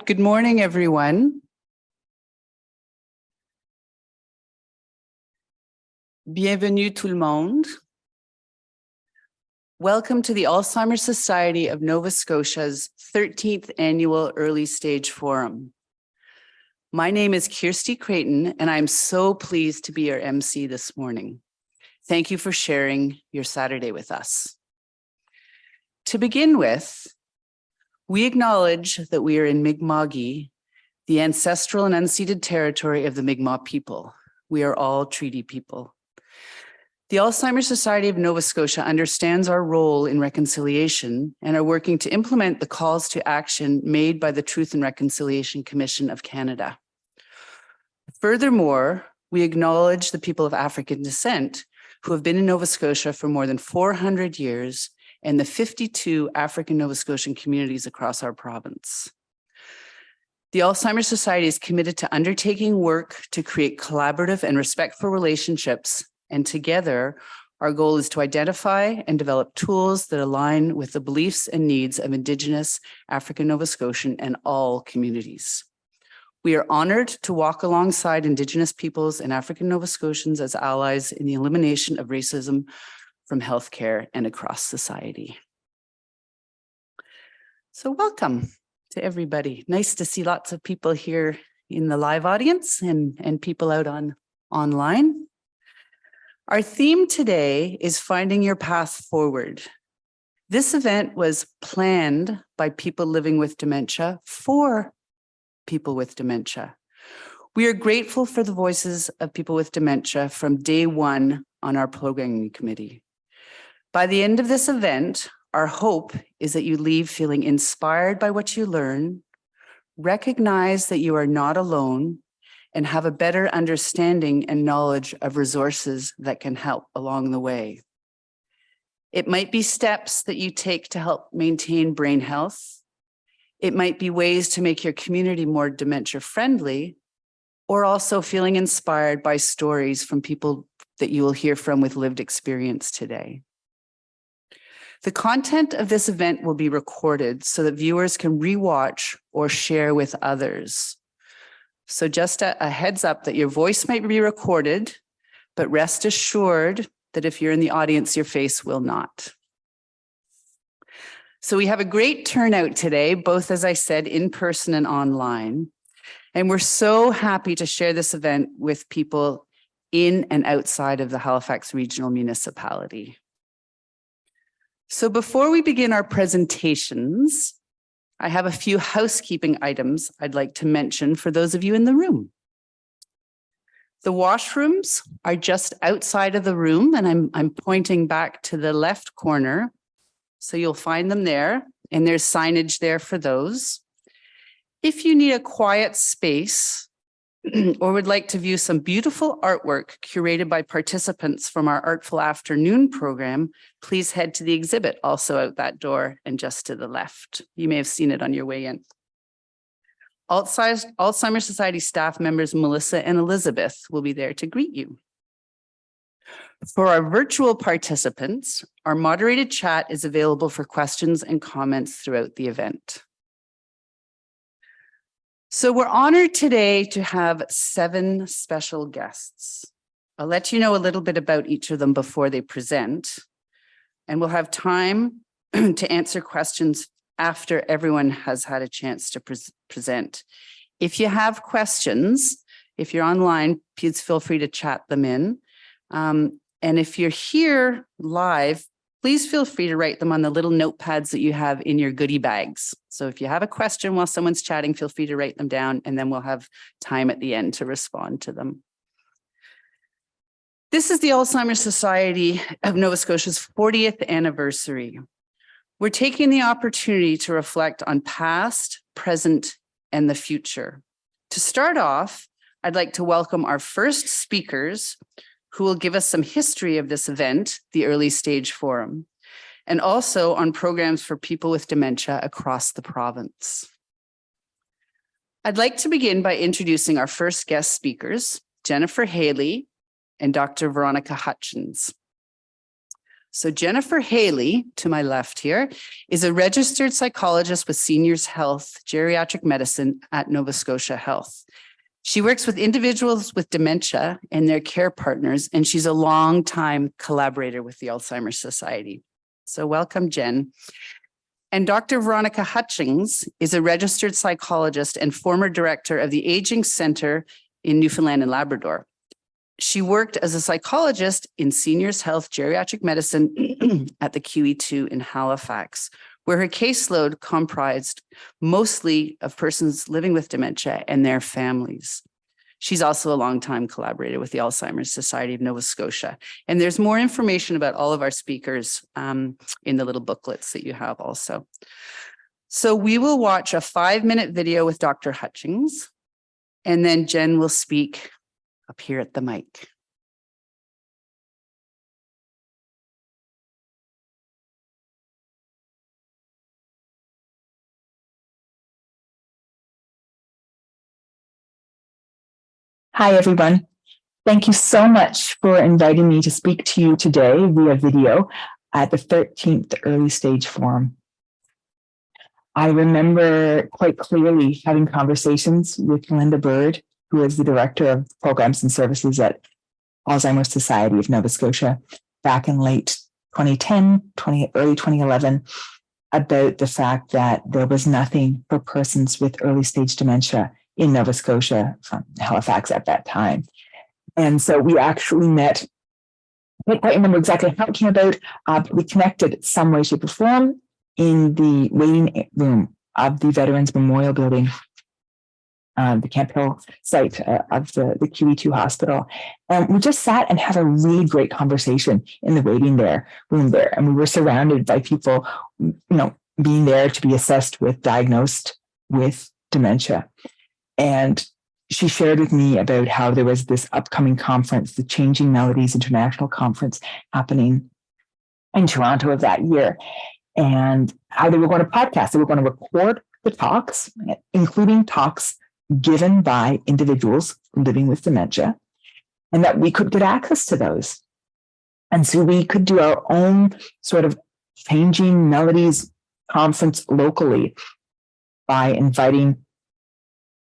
Good morning, everyone. Bienvenue tout le monde. Welcome to the Alzheimer's Society of Nova Scotia's 13th Annual Early Stage Forum. My name is Kirsty Creighton, and I'm so pleased to be your MC this morning. Thank you for sharing your Saturday with us. To begin with, we acknowledge that we are in Mi'kma'ki, the ancestral and unceded territory of the Mi'kmaq people. We are all treaty people. The Alzheimer's Society of Nova Scotia understands our role in reconciliation and are working to implement the calls to action made by the Truth and Reconciliation Commission of Canada. Furthermore, we acknowledge the people of African descent who have been in Nova Scotia for more than 400 years and the 52 African Nova Scotian communities across our province. The Alzheimer's Society is committed to undertaking work to create collaborative and respectful relationships, and together, our goal is to identify and develop tools that align with the beliefs and needs of Indigenous African Nova Scotian and all communities. We are honored to walk alongside Indigenous peoples and African Nova Scotians as allies in the elimination of racism from healthcare and across society. So welcome to everybody. Nice to see lots of people here in the live audience and people out online. Our theme today is finding your path forward. This event was planned by people living with dementia for people with dementia. We are grateful for the voices of people with dementia from day one on our programming committee. By the end of this event, our hope is that you leave feeling inspired by what you learn, recognize that you are not alone, and have a better understanding and knowledge of resources that can help along the way. It might be steps that you take to help maintain brain health. It might be ways to make your community more dementia friendly, or also feeling inspired by stories from people that you will hear from with lived experience today. The content of this event will be recorded so that viewers can rewatch or share with others. So just a heads up that your voice might be recorded, but rest assured that if you're in the audience, your face will not. So we have a great turnout today, both, as I said, in person and online. And we're so happy to share this event with people in and outside of the Halifax Regional Municipality. So before we begin our presentations, I have a few housekeeping items I'd like to mention for those of you in the room. The washrooms are just outside of the room, and I'm pointing back to the left corner. So you'll find them there, and there's signage there for those. If you need a quiet space or would like to view some beautiful artwork curated by participants from our Artful Afternoon program, please head to the exhibit also out that door and just to the left. You may have seen it on your way in. Alzheimer's Society staff members Melissa and Elizabeth will be there to greet you. For our virtual participants, our moderated chat is available for questions and comments throughout the event. So we're honored today to have 7 special guests. I'll let you know a little bit about each of them before they present, and we'll have time to answer questions after everyone has had a chance to present. If you have questions, if you're online, please feel free to chat them in. And if you're here live, please feel free to write them on the little notepads that you have in your goodie bags. So if you have a question while someone's chatting, feel free to write them down, and then we'll have time at the end to respond to them. This is the Alzheimer's Society of Nova Scotia's 40th anniversary. We're taking the opportunity to reflect on past, present, and the future. To start off, I'd like to welcome our first speakers, who will give us some history of this event, the Early Stage Forum, and also on programs for people with dementia across the province. I'd like to begin by introducing our first guest speakers, Jennifer Haley and Dr. Veronica Hutchins. So Jennifer Haley, to my left here, is a registered psychologist with Seniors Health Geriatric Medicine at Nova Scotia Health. She works with individuals with dementia and their care partners, and she's a longtime collaborator with the Alzheimer's Society. So welcome, Jen. And Dr. Veronica Hutchings is a registered psychologist and former director of the Aging Center in Newfoundland and Labrador. She worked as a psychologist in Seniors Health Geriatric Medicine at the QE2 in Halifax, where her caseload comprised mostly of persons living with dementia and their families. She's also a longtime collaborator with the Alzheimer's Society of Nova Scotia. And there's more information about all of our speakers in the little booklets that you have also. So we will watch a 5-minute video with Dr. Hutchings, and then Jen will speak up here at the mic. Hi, everyone. Thank you so much for inviting me to speak to you today via video at the 13th Early Stage Forum. I remember quite clearly having conversations with Linda Bird, who is the Director of Programs and Services at Alzheimer's Society of Nova Scotia, back in late 2010, early 2011, about the fact that there was nothing for persons with early stage dementia in Nova Scotia from Halifax at that time. And so we actually met, I don't quite remember exactly how it came about, but we connected some way, shape, or form in the waiting room of the Veterans Memorial Building, the Camp Hill site of the QE2 hospital. And we just sat and had a really great conversation in the waiting room there. And we were surrounded by people, being there to be assessed with, diagnosed with dementia. And she shared with me about how there was this upcoming conference, the Changing Melodies International Conference, happening in Toronto of that year, and how they were going to podcast. They were going to record the talks, including talks given by individuals living with dementia, and that we could get access to those. And so we could do our own sort of Changing Melodies conference locally by inviting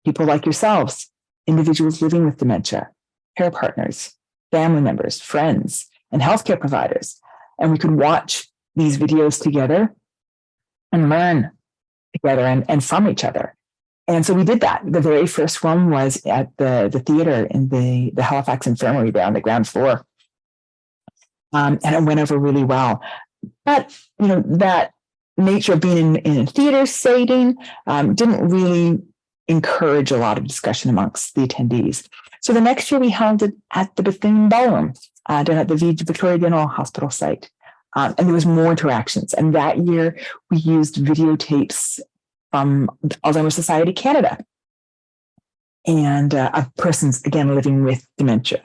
people like yourselves, individuals living with dementia, care partners, family members, friends, and healthcare providers. And we could watch these videos together and learn together and from each other. And so we did that. The very first one was at the theater in the Halifax Infirmary there on the ground floor. And it went over really well. But, that nature of being in a theater setting didn't really encourage a lot of discussion amongst the attendees. So the next year we held it at the Bethune Ballroom down at the Victoria General Hospital site. And there was more interactions. And that year we used videotapes from Alzheimer's Society Canada and of persons, again, living with dementia.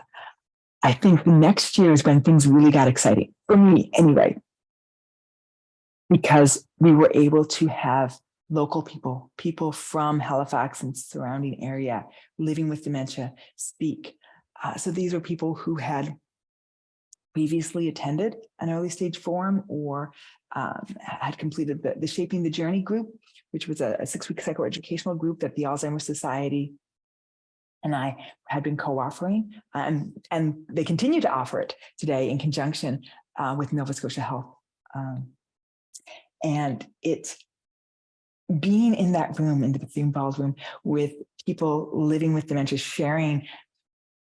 I think the next year is when things really got exciting, for me anyway, because we were able to have local people from Halifax and surrounding area living with dementia speak. So these were people who had previously attended an early stage forum or had completed the Shaping the Journey group, which was a 6-week psychoeducational group that the Alzheimer's Society and I had been co-offering, and they continue to offer it today in conjunction with Nova Scotia Health. And it's being in that room, in the Bethune Ballroom, with people living with dementia, sharing,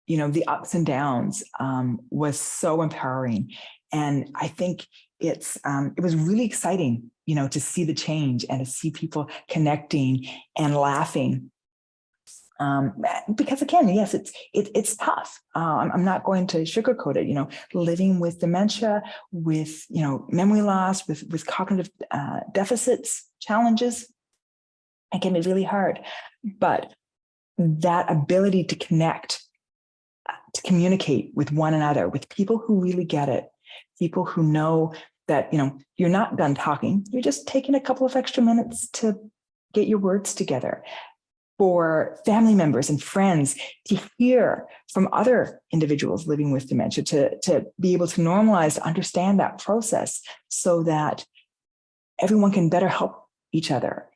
the ups and downs, was so empowering. And I think it was really exciting, to see the change and to see people connecting and laughing. Because again, yes, it's tough. I'm not going to sugarcoat it. Living with dementia, with memory loss, with cognitive deficits, challenges, it can be really hard. But that ability to connect, to communicate with one another, with people who really get it, people who know that you're not done talking, you're just taking a couple of extra minutes to get your words together. for family members and friends to hear from other individuals living with dementia, to be able to normalize, to understand that process so that everyone can better help each other.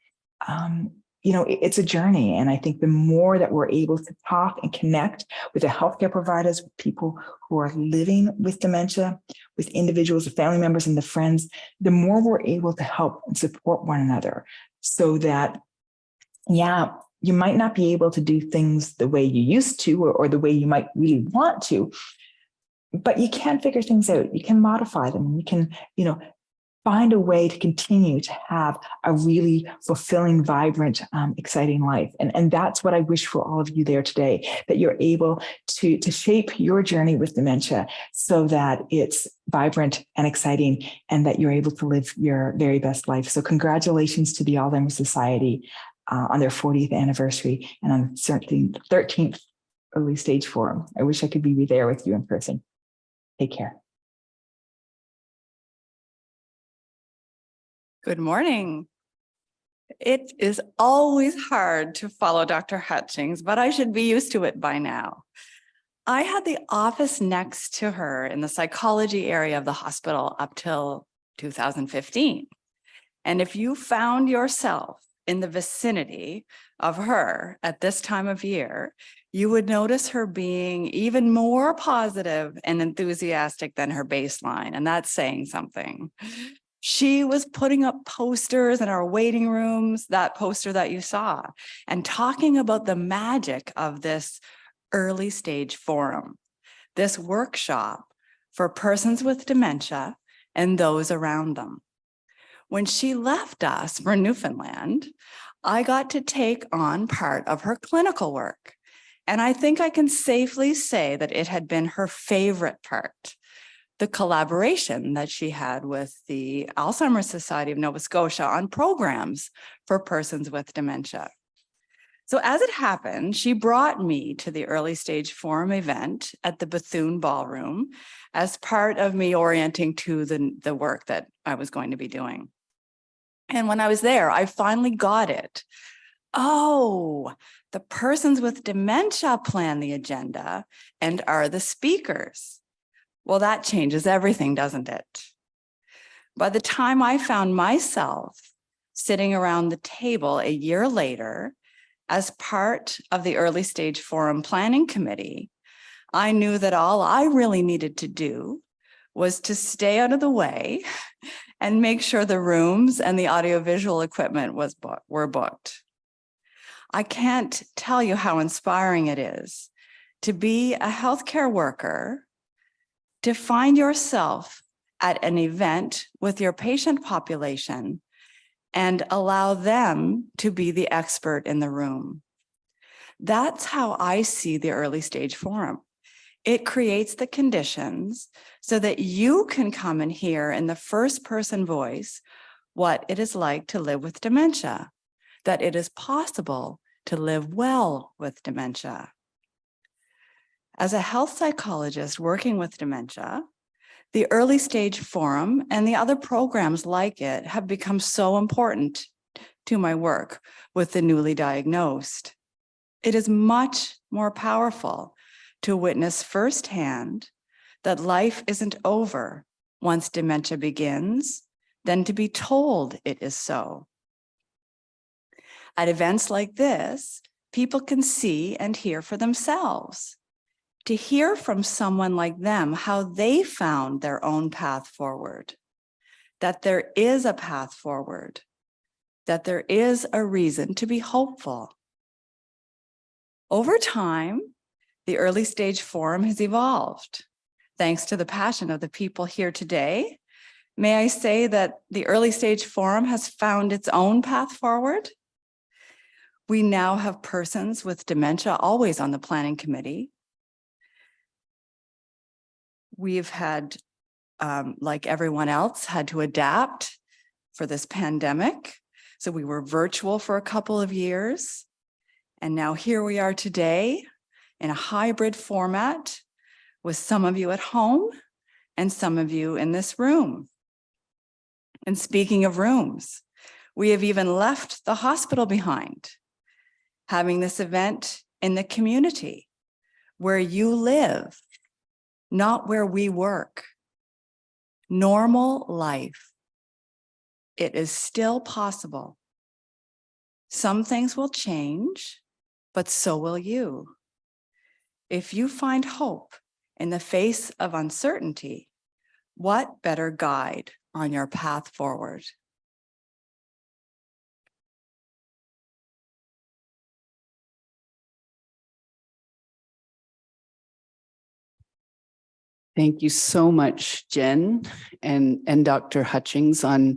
It's a journey. And I think the more that we're able to talk and connect with the healthcare providers, with people who are living with dementia, with individuals, the family members and the friends, the more we're able to help and support one another so that, you might not be able to do things the way you used to or the way you might really want to, but you can figure things out. You can modify them. You can, find a way to continue to have a really fulfilling, vibrant, exciting life. And that's what I wish for all of you there today, that you're able to shape your journey with dementia so that it's vibrant and exciting and that you're able to live your very best life. So congratulations to the Alzheimer's Society on their 40th anniversary and on the 13th Early Stage Forum. I wish I could be there with you in person. Take care. Good morning. It is always hard to follow Dr. Hutchings, but I should be used to it by now. I had the office next to her in the psychology area of the hospital up till 2015. And if you found yourself in the vicinity of her at this time of year, you would notice her being even more positive and enthusiastic than her baseline. And that's saying something. She was putting up posters in our waiting rooms, that poster that you saw, and talking about the magic of this early stage forum, this workshop for persons with dementia and those around them. When she left us for Newfoundland, I got to take on part of her clinical work. And I think I can safely say that it had been her favorite part. The collaboration that she had with the Alzheimer's Society of Nova Scotia on programs for persons with dementia. So as it happened, she brought me to the Early Stage Forum event at the Bethune Ballroom as part of me orienting to the work that I was going to be doing. And when I was there, I finally got it. Oh, the persons with dementia plan the agenda and are the speakers. Well, that changes everything, doesn't it? By the time I found myself sitting around the table a year later as part of the Early Stage Forum Planning Committee, I knew that all I really needed to do was to stay out of the way and make sure the rooms and the audiovisual equipment were booked. I can't tell you how inspiring it is to be a healthcare worker, to find yourself at an event with your patient population and allow them to be the expert in the room. That's how I see the Early Stage Forum. It creates the conditions so that you can come and hear in the first person voice what it is like to live with dementia, that it is possible to live well with dementia. As a health psychologist working with dementia, the Early Stage Forum and the other programs like it have become so important to my work with the newly diagnosed. It is much more powerful to witness firsthand that life isn't over once dementia begins than to be told it is so. At events like this, people can see and hear for themselves. To hear from someone like them how they found their own path forward, that there is a path forward, that there is a reason to be hopeful. Over time, the Early Stage Forum has evolved. Thanks to the passion of the people here today, may I say that the Early Stage Forum has found its own path forward. We now have persons with dementia always on the planning committee. We've had, like everyone else, had to adapt for this pandemic. So we were virtual for a couple of years. And now here we are today in a hybrid format with some of you at home and some of you in this room. And speaking of rooms, we have even left the hospital behind. having this event in the community where you live, not where we work. Normal life. It is still possible. Some things will change, but so will you. If you find hope in the face of uncertainty, what better guide on your path forward? Thank you so much, Jen and Dr. Hutchings on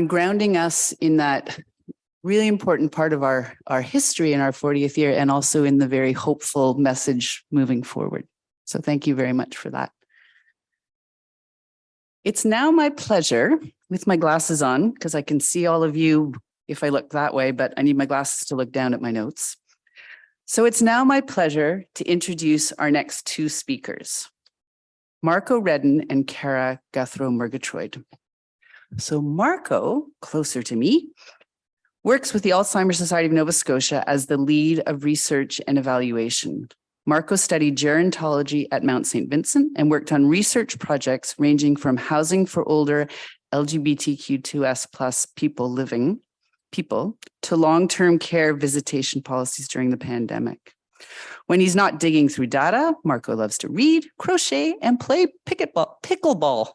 grounding us in that really important part of our history in our 40th year, and also in the very hopeful message moving forward. So thank you very much for that. It's now my pleasure, with my glasses on, because I can see all of you if I look that way, but I need my glasses to look down at my notes. So it's now my pleasure to introduce our next two speakers, Marco Redden and Cara Guthrow-Murgatroyd. So Marco, closer to me, works with the Alzheimer's Society of Nova Scotia as the lead of research and evaluation. Marco studied gerontology at Mount St. Vincent and worked on research projects ranging from housing for older LGBTQ2S+ people to long-term care visitation policies during the pandemic. When he's not digging through data, Marco loves to read, crochet, and play pickleball.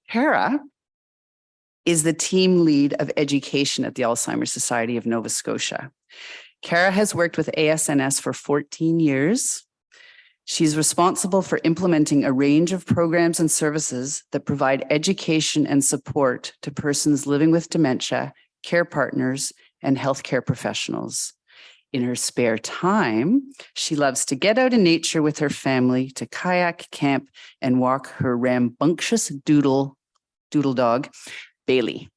Cara is the team lead of education at the Alzheimer's Society of Nova Scotia. Cara has worked with ASNS for 14 years. She's responsible for implementing a range of programs and services that provide education and support to persons living with dementia, care partners, and healthcare professionals. In her spare time, she loves to get out in nature with her family, to kayak, camp, and walk her rambunctious doodle dog, Bailey.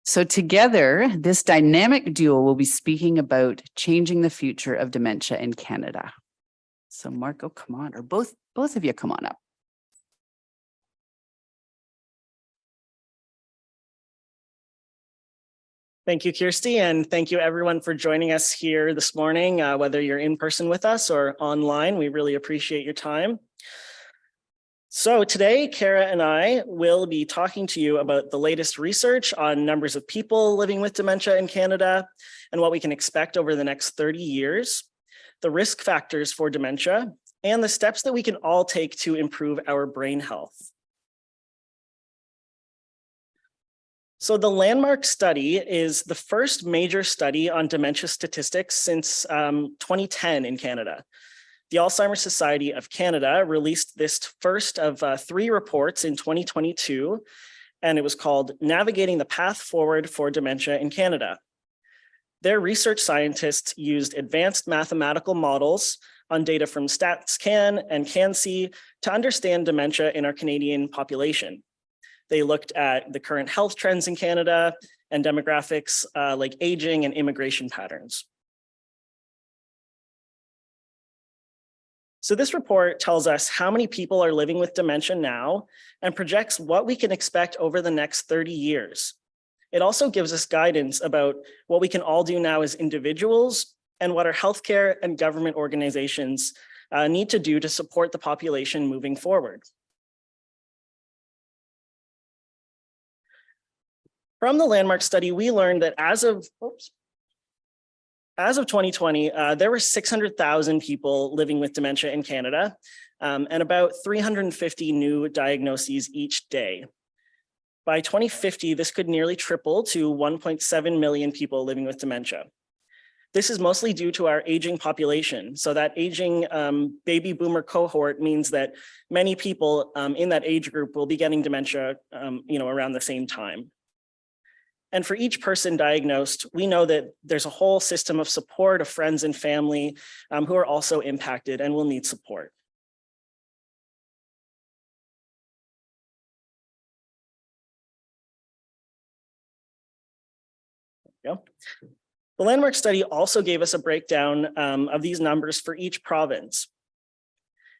So together, this dynamic duo will be speaking about changing the future of dementia in Canada. So Marco, come on, or both of you come on up. Thank you, Kirsty, and thank you everyone for joining us here this morning, whether you're in person with us or online. We really appreciate your time. So today, Cara and I will be talking to you about the latest research on numbers of people living with dementia in Canada and what we can expect over the next 30 years, the risk factors for dementia, and the steps that we can all take to improve our brain health. So the landmark study is the first major study on dementia statistics since 2010 in Canada. The Alzheimer's Society of Canada released this first of 3 reports in 2022, and it was called Navigating the Path Forward for Dementia in Canada. Their research scientists used advanced mathematical models on data from StatsCan and CanC to understand dementia in our Canadian population. They looked at the current health trends in Canada and demographics like aging and immigration patterns. So this report tells us how many people are living with dementia now and projects what we can expect over the next 30 years. It also gives us guidance about what we can all do now as individuals and what our healthcare and government organizations need to do to support the population moving forward. From the landmark study, we learned that as of 2020, there were 600,000 people living with dementia in Canada, and about 350 new diagnoses each day. By 2050, this could nearly triple to 1.7 million people living with dementia. This is mostly due to our aging population. So that aging baby boomer cohort means that many people in that age group will be getting dementia around the same time. And for each person diagnosed, we know that there's a whole system of support of friends and family who are also impacted and will need support. There we go. The landmark study also gave us a breakdown of these numbers for each province.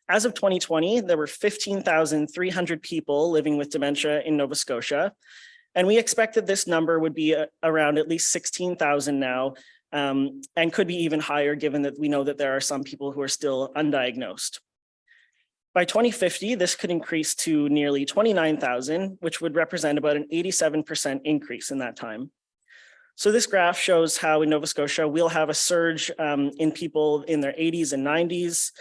As of 2020, there were 15,300 people living with dementia in Nova Scotia. And we expect that this number would be around at least 16,000 now, and could be even higher given that we know that there are some people who are still undiagnosed. By 2050, this could increase to nearly 29,000, which would represent about an 87% increase in that time. So this graph shows how in Nova Scotia, we'll have a surge in people in their 80s and 90s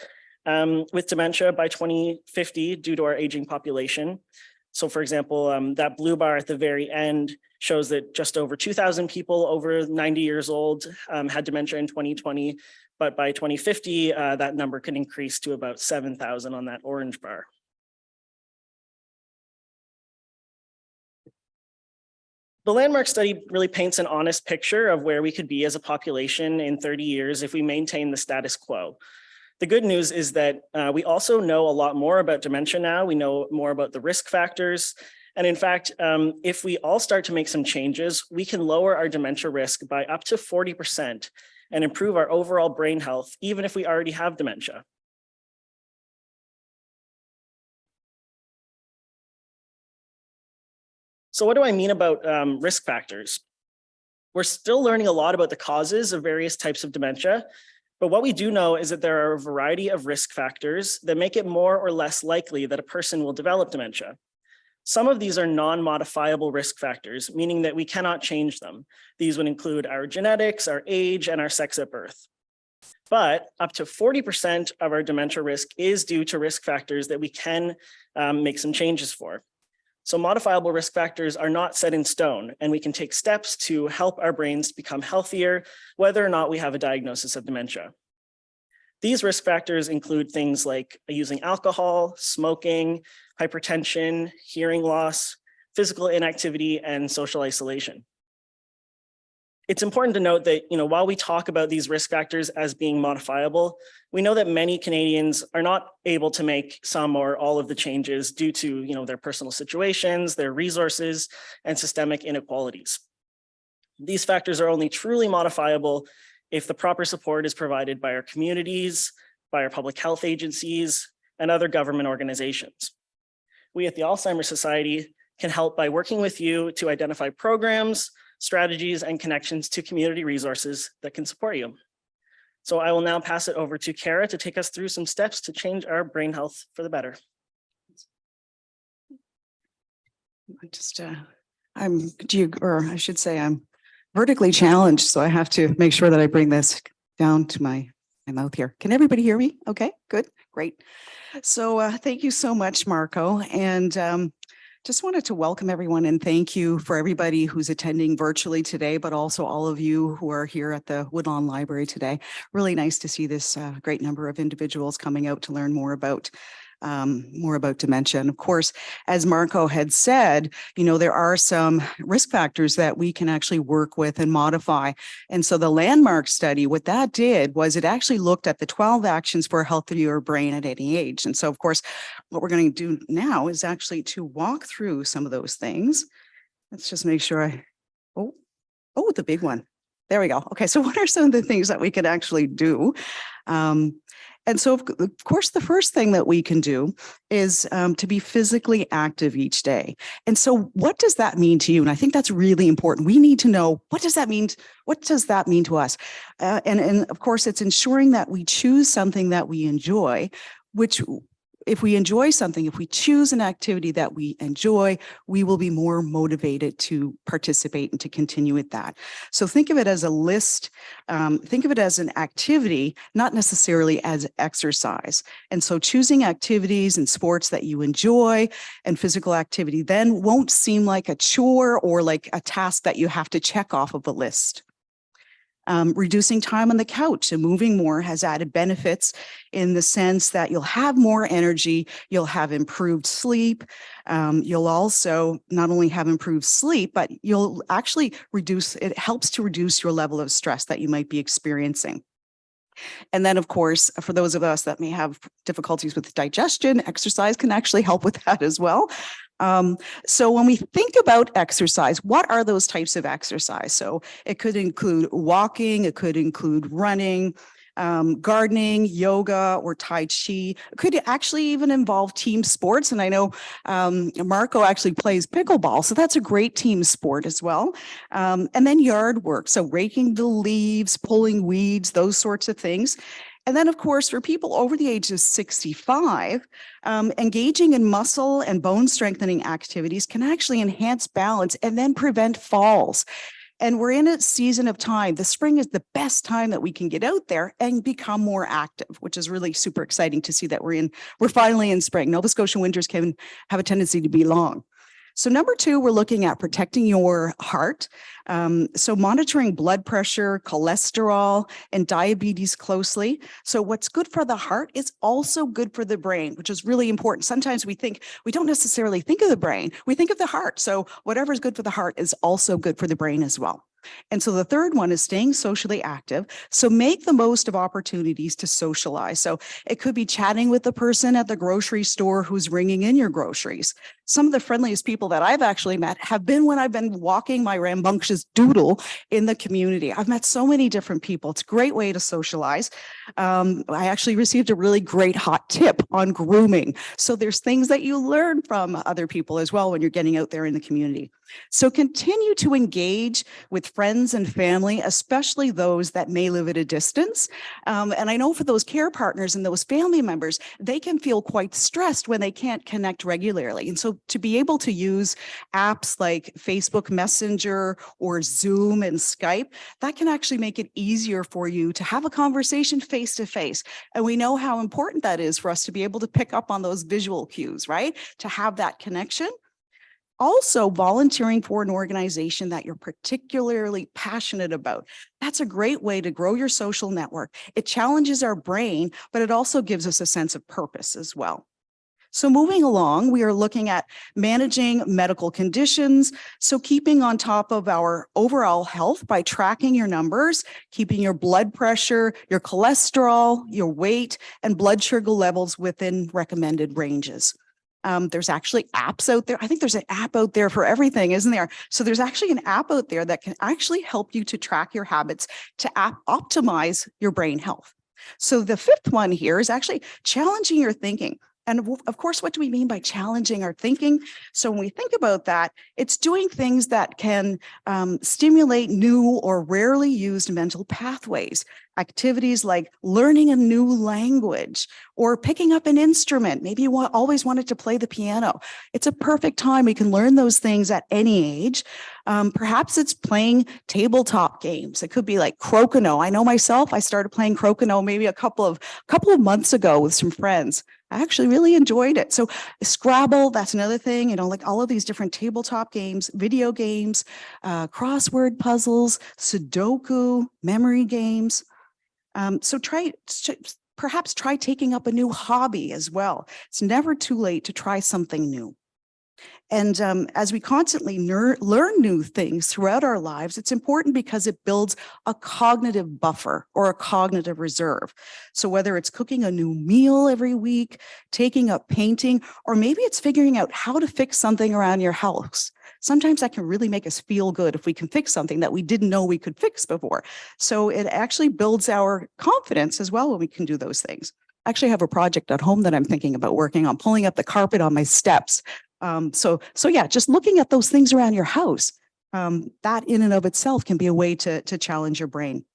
with dementia by 2050 due to our aging population. So for example, that blue bar at the very end shows that just over 2,000 people over 90 years old had dementia in 2020. But by 2050, that number can increase to about 7,000 on that orange bar. The landmark study really paints an honest picture of where we could be as a population in 30 years if we maintain the status quo. The good news is that we also know a lot more about dementia now. We know more about the risk factors. And in fact, if we all start to make some changes, we can lower our dementia risk by up to 40% and improve our overall brain health, even if we already have dementia. So what do I mean about risk factors? We're still learning a lot about the causes of various types of dementia, but what we do know is that there are a variety of risk factors that make it more or less likely that a person will develop dementia. Some of these are non-modifiable risk factors, meaning that we cannot change them. These would include our genetics, our age, and our sex at birth. But up to 40% of our dementia risk is due to risk factors that we can make some changes for. So modifiable risk factors are not set in stone, and we can take steps to help our brains become healthier, whether or not we have a diagnosis of dementia. These risk factors include things like using alcohol, smoking, hypertension, hearing loss, physical inactivity, and social isolation. It's important to note that, while we talk about these risk factors as being modifiable, we know that many Canadians are not able to make some or all of the changes due to, their personal situations, their resources, and systemic inequalities. These factors are only truly modifiable if the proper support is provided by our communities, by our public health agencies, and other government organizations. We at the Alzheimer's Society can help by working with you to identify programs, strategies, and connections to community resources that can support you. So I will now pass it over to Kara to take us through some steps to change our brain health for the better. I'm vertically challenged, so I have to make sure that I bring this down to my mouth here. Can everybody hear me? Okay, good, great. So thank you so much, Marco. And just wanted to welcome everyone and thank you for everybody who's attending virtually today, but also all of you who are here at the Woodlawn Library today. Really nice to see this great number of individuals coming out to learn more about dementia. And of course, as Marco had said, there are some risk factors that we can actually work with and modify. And so the landmark study, what that did was it actually looked at the 12 actions for a healthier brain at any age. And so of course, what we're going to do now is actually to walk through some of those things. Let's just make sure the big one. There we go. Okay, so what are some of the things that we could actually do? And so, of course, the first thing that we can do is to be physically active each day. And so what does that mean to you? And I think that's really important. We need to know, what does that mean? What does that mean to us? And of course, it's ensuring that we choose something that we enjoy, which if we enjoy something, if we choose an activity that we enjoy, we will be more motivated to participate and to continue with that. So think of it as a list, think of it as an activity, not necessarily as exercise. And so choosing activities and sports that you enjoy and physical activity then won't seem like a chore or like a task that you have to check off of a list. Reducing time on the couch and moving more has added benefits in the sense that you'll have more energy, you'll have improved sleep, you'll also not only have improved sleep, but you'll actually it helps to reduce your level of stress that you might be experiencing. And then, of course, for those of us that may have difficulties with digestion, exercise can actually help with that as well. So when we think about exercise, what are those types of exercise? So it could include walking, it could include running, gardening, yoga, or Tai Chi. It could actually even involve team sports. And I know Marco actually plays pickleball, so that's a great team sport as well. And then yard work, so raking the leaves, pulling weeds, those sorts of things. And then, of course, for people over the age of 65, engaging in muscle and bone strengthening activities can actually enhance balance and then prevent falls. And we're in a season of time. The spring is the best time that we can get out there and become more active, which is really super exciting to see that we're finally in spring. Nova Scotian winters can have a tendency to be long. So number 2, we're looking at protecting your heart. So monitoring blood pressure, cholesterol, and diabetes closely. So what's good for the heart is also good for the brain, which is really important. Sometimes we don't necessarily think of the brain, we think of the heart. So whatever is good for the heart is also good for the brain as well. And so the third one is staying socially active. So make the most of opportunities to socialize. So it could be chatting with the person at the grocery store who's bringing in your groceries. Some of the friendliest people that I've actually met have been when I've been walking my rambunctious doodle in the community. I've met so many different people. It's a great way to socialize. I actually received a really great hot tip on grooming. So there's things that you learn from other people as well when you're getting out there in the community. So continue to engage with friends and family, especially those that may live at a distance. And I know for those care partners and those family members, they can feel quite stressed when they can't connect regularly. And so to be able to use apps like Facebook Messenger or Zoom and Skype, that can actually make it easier for you to have a conversation face to face. And we know how important that is for us to be able to pick up on those visual cues, right? To have that connection. Also, volunteering for an organization that you're particularly passionate about. That's a great way to grow your social network. It challenges our brain, but it also gives us a sense of purpose as well. So moving along, we are looking at managing medical conditions. So keeping on top of our overall health by tracking your numbers, keeping your blood pressure, your cholesterol, your weight, and blood sugar levels within recommended ranges. There's actually apps out there. I think there's an app out there for everything, isn't there? So there's actually an app out there that can actually help you to track your habits to optimize your brain health. So the 5th one here is actually challenging your thinking. And of course, what do we mean by challenging our thinking? So when we think about that, it's doing things that can stimulate new or rarely used mental pathways. Activities like learning a new language or picking up an instrument. Maybe you always wanted to play the piano. It's a perfect time. We can learn those things at any age. Perhaps it's playing tabletop games. It could be like crokinole. I know myself, I started playing crokinole maybe a couple of months ago with some friends. I actually really enjoyed it. So Scrabble, that's another thing, like all of these different tabletop games, video games, crossword puzzles, Sudoku, memory games. So perhaps try taking up a new hobby as well. It's never too late to try something new. And as we constantly learn new things throughout our lives, it's important because it builds a cognitive buffer or a cognitive reserve. So whether it's cooking a new meal every week, taking up painting, or maybe it's figuring out how to fix something around your house. Sometimes that can really make us feel good if we can fix something that we didn't know we could fix before. So it actually builds our confidence as well when we can do those things. I actually have a project at home that I'm thinking about working on, pulling up the carpet on my steps. So yeah, just looking at those things around your house, that in and of itself can be a way to challenge your brain.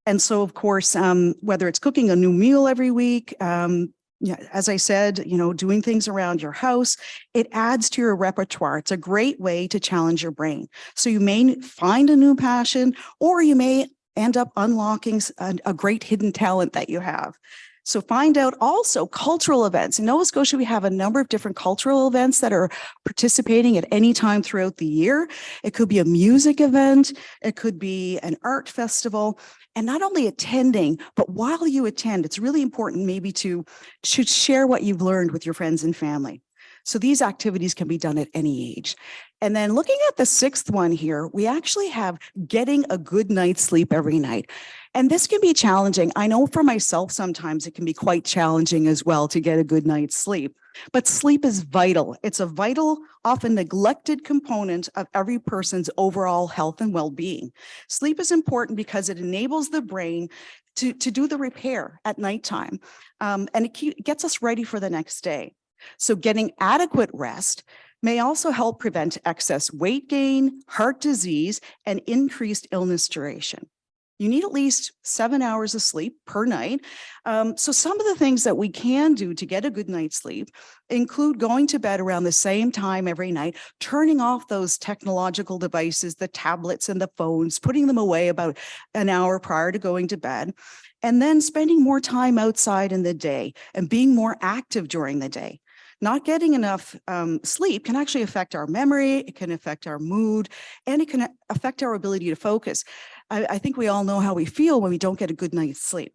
And so, of course, whether it's cooking a new meal every week, as I said, doing things around your house, it adds to your repertoire. It's a great way to challenge your brain. So you may find a new passion, or you may end up unlocking a great hidden talent that you have. So find out also cultural events. In Nova Scotia, we have a number of different cultural events that are participating at any time throughout the year. It could be a music event. It could be an art festival. And not only attending, but while you attend, it's really important maybe to share what you've learned with your friends and family. So these activities can be done at any age. And then looking at the sixth one here, we actually have getting a good night's sleep every night. And this can be challenging. I know for myself, sometimes it can be quite challenging as well to get a good night's sleep. But sleep is vital. It's a vital, often neglected component of every person's overall health and well-being. Sleep is important because it enables the brain to do the repair at nighttime, and it gets us ready for the next day. So getting adequate rest may also help prevent excess weight gain, heart disease, and increased illness duration. You need at least 7 hours of sleep per night. So some of the things that we can do to get a good night's sleep include going to bed around the same time every night, turning off those technological devices, the tablets and the phones, putting them away about an hour prior to going to bed, and then spending more time outside in the day and being more active during the day. Not getting enough sleep can actually affect our memory, it can affect our mood, and it can affect our ability to focus. I think we all know how we feel when we don't get a good night's sleep.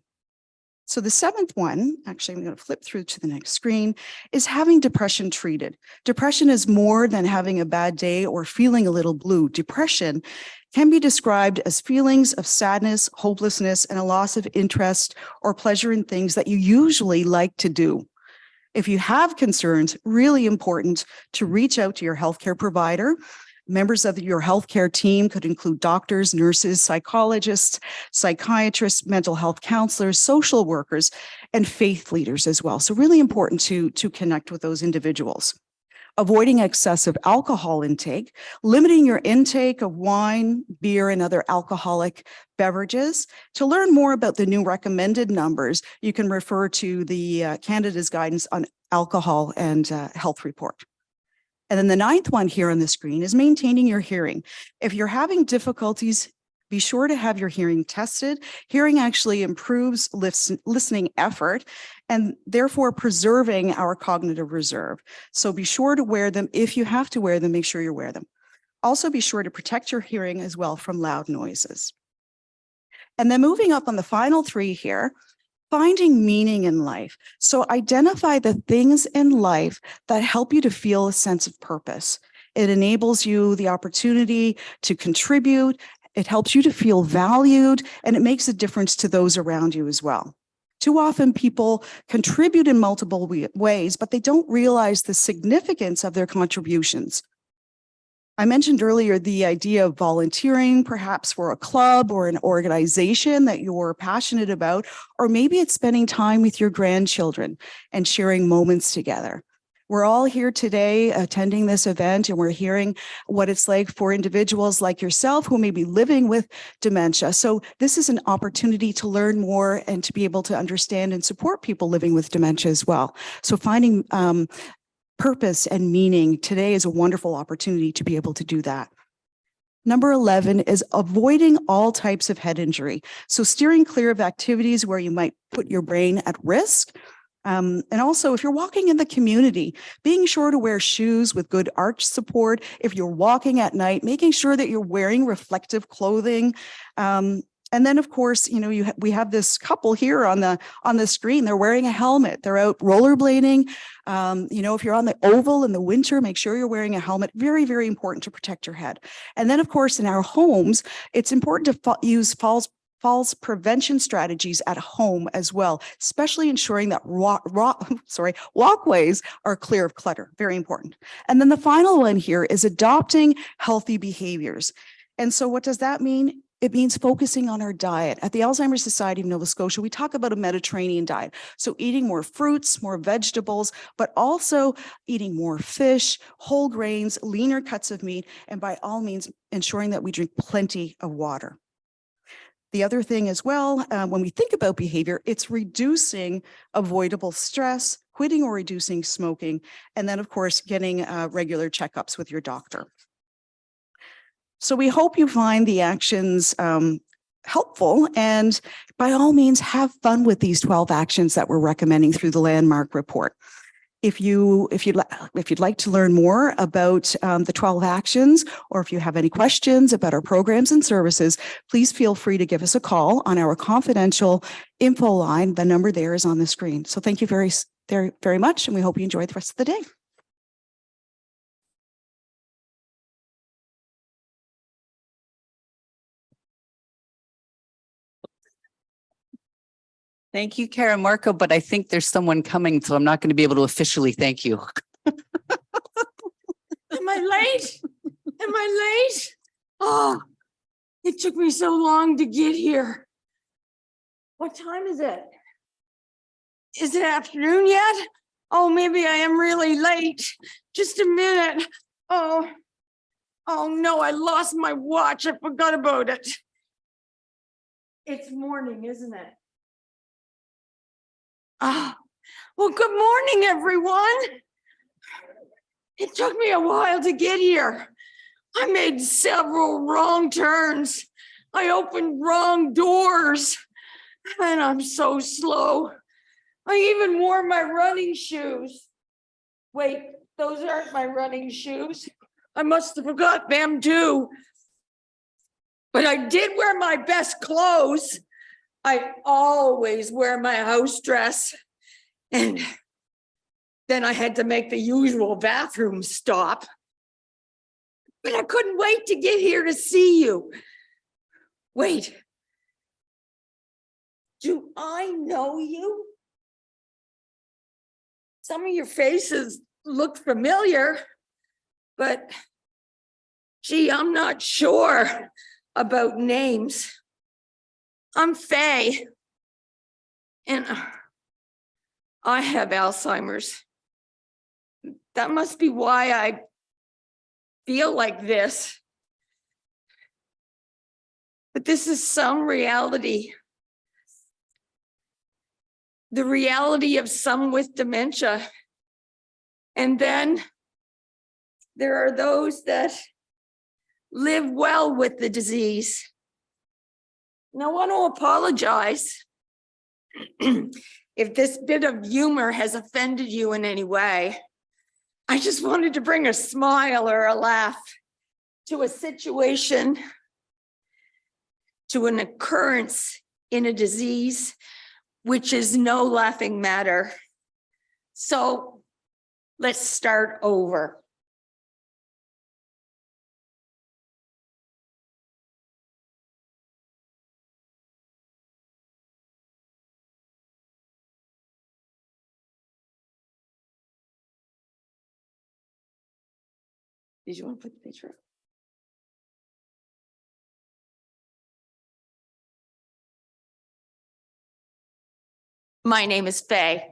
So the seventh one, actually, I'm going to flip through to the next screen, is having depression treated. Depression is more than having a bad day or feeling a little blue. Depression can be described as feelings of sadness, hopelessness, and a loss of interest or pleasure in things that you usually like to do. If you have concerns, really important to reach out to your healthcare provider. Members of your healthcare team could include doctors, nurses, psychologists, psychiatrists, mental health counselors, social workers, and faith leaders as well. So really important to connect with those individuals. Avoiding excessive alcohol intake, limiting your intake of wine, beer, and other alcoholic beverages. To learn more about the new recommended numbers, you can refer to the Canada's guidance on alcohol and health report. And then the ninth one here on the screen is maintaining your hearing. If you're having difficulties, be sure to have your hearing tested. Hearing actually improves listening effort and therefore preserving our cognitive reserve. So be sure to wear them. If you have to wear them, make sure you wear them. Also be sure to protect your hearing as well from loud noises. And then moving up on the final three here, finding meaning in life. So identify the things in life that help you to feel a sense of purpose. It enables you the opportunity to contribute. It helps you to feel valued, and it makes a difference to those around you as well. Too often people contribute in multiple ways, but they don't realize the significance of their contributions. I mentioned earlier the idea of volunteering, perhaps for a club or an organization that you're passionate about, or maybe it's spending time with your grandchildren and sharing moments together. We're all here today attending this event, and we're hearing what it's like for individuals like yourself who may be living with dementia. So this is an opportunity to learn more and to be able to understand and support people living with dementia as well. So finding purpose and meaning today is a wonderful opportunity to be able to do that. Number 11 is avoiding all types of head injury. So steering clear of activities where you might put your brain at risk. And also, if you're walking in the community, being sure to wear shoes with good arch support. If you're walking at night, making sure that you're wearing reflective clothing. And then, of course, you know, we have this couple here on the screen. They're wearing a helmet. They're out rollerblading. You know, if you're on the oval in the winter, make sure you're wearing a helmet. Very, very important to protect your head. And then, of course, in our homes, it's important to use falls prevention strategies at home as well, especially ensuring that walkways are clear of clutter. Very important. And then the final one here is adopting healthy behaviors. And so what does that mean? It means focusing on our diet. At the Alzheimer's Society of Nova Scotia, we talk about a Mediterranean diet. So eating more fruits, more vegetables, but also eating more fish, whole grains, leaner cuts of meat, and by all means, ensuring that we drink plenty of water. The other thing as well, when we think about behavior, it's reducing avoidable stress, quitting or reducing smoking, and then, of course, getting regular checkups with your doctor. So we hope you find the actions helpful, and by all means, have fun with these 12 actions that we're recommending through the landmark report. If you'd like to learn more about the 12 actions, or if you have any questions about our programs and services, please feel free to give us a call on our confidential info line. The number there is on the screen. So thank you very, very much, and we hope you enjoy the rest of the day. Thank you, Kara Marco, but I think there's someone coming, so I'm not going to be able to officially thank you. Am I late? Am I late? Oh, it took me so long to get here. What time is it? Is it afternoon yet? Oh, maybe I am really late. Just a minute. Oh no, I lost my watch. I forgot about it. It's morning, isn't it? Ah, well, good morning, everyone. It took me a while to get here. I made several wrong turns. I opened wrong doors, and I'm so slow. I even wore my running shoes. Wait, those aren't my running shoes. I must have forgot them too. But I did wear my best clothes. I always wear my house dress. And then I had to make the usual bathroom stop. But I couldn't wait to get here to see you. Wait. Do I know you? Some of your faces look familiar, but gee, I'm not sure about names. I'm Faye, and I have Alzheimer's. That must be why I feel like this. But this is some reality. The reality of some with dementia. And then there are those that live well with the disease. And I want to apologize if this bit of humor has offended you in any way. I just wanted to bring a smile or a laugh to a situation, to an occurrence in a disease, which is no laughing matter. So let's start over. Did you want to put the picture up? My name is Faye,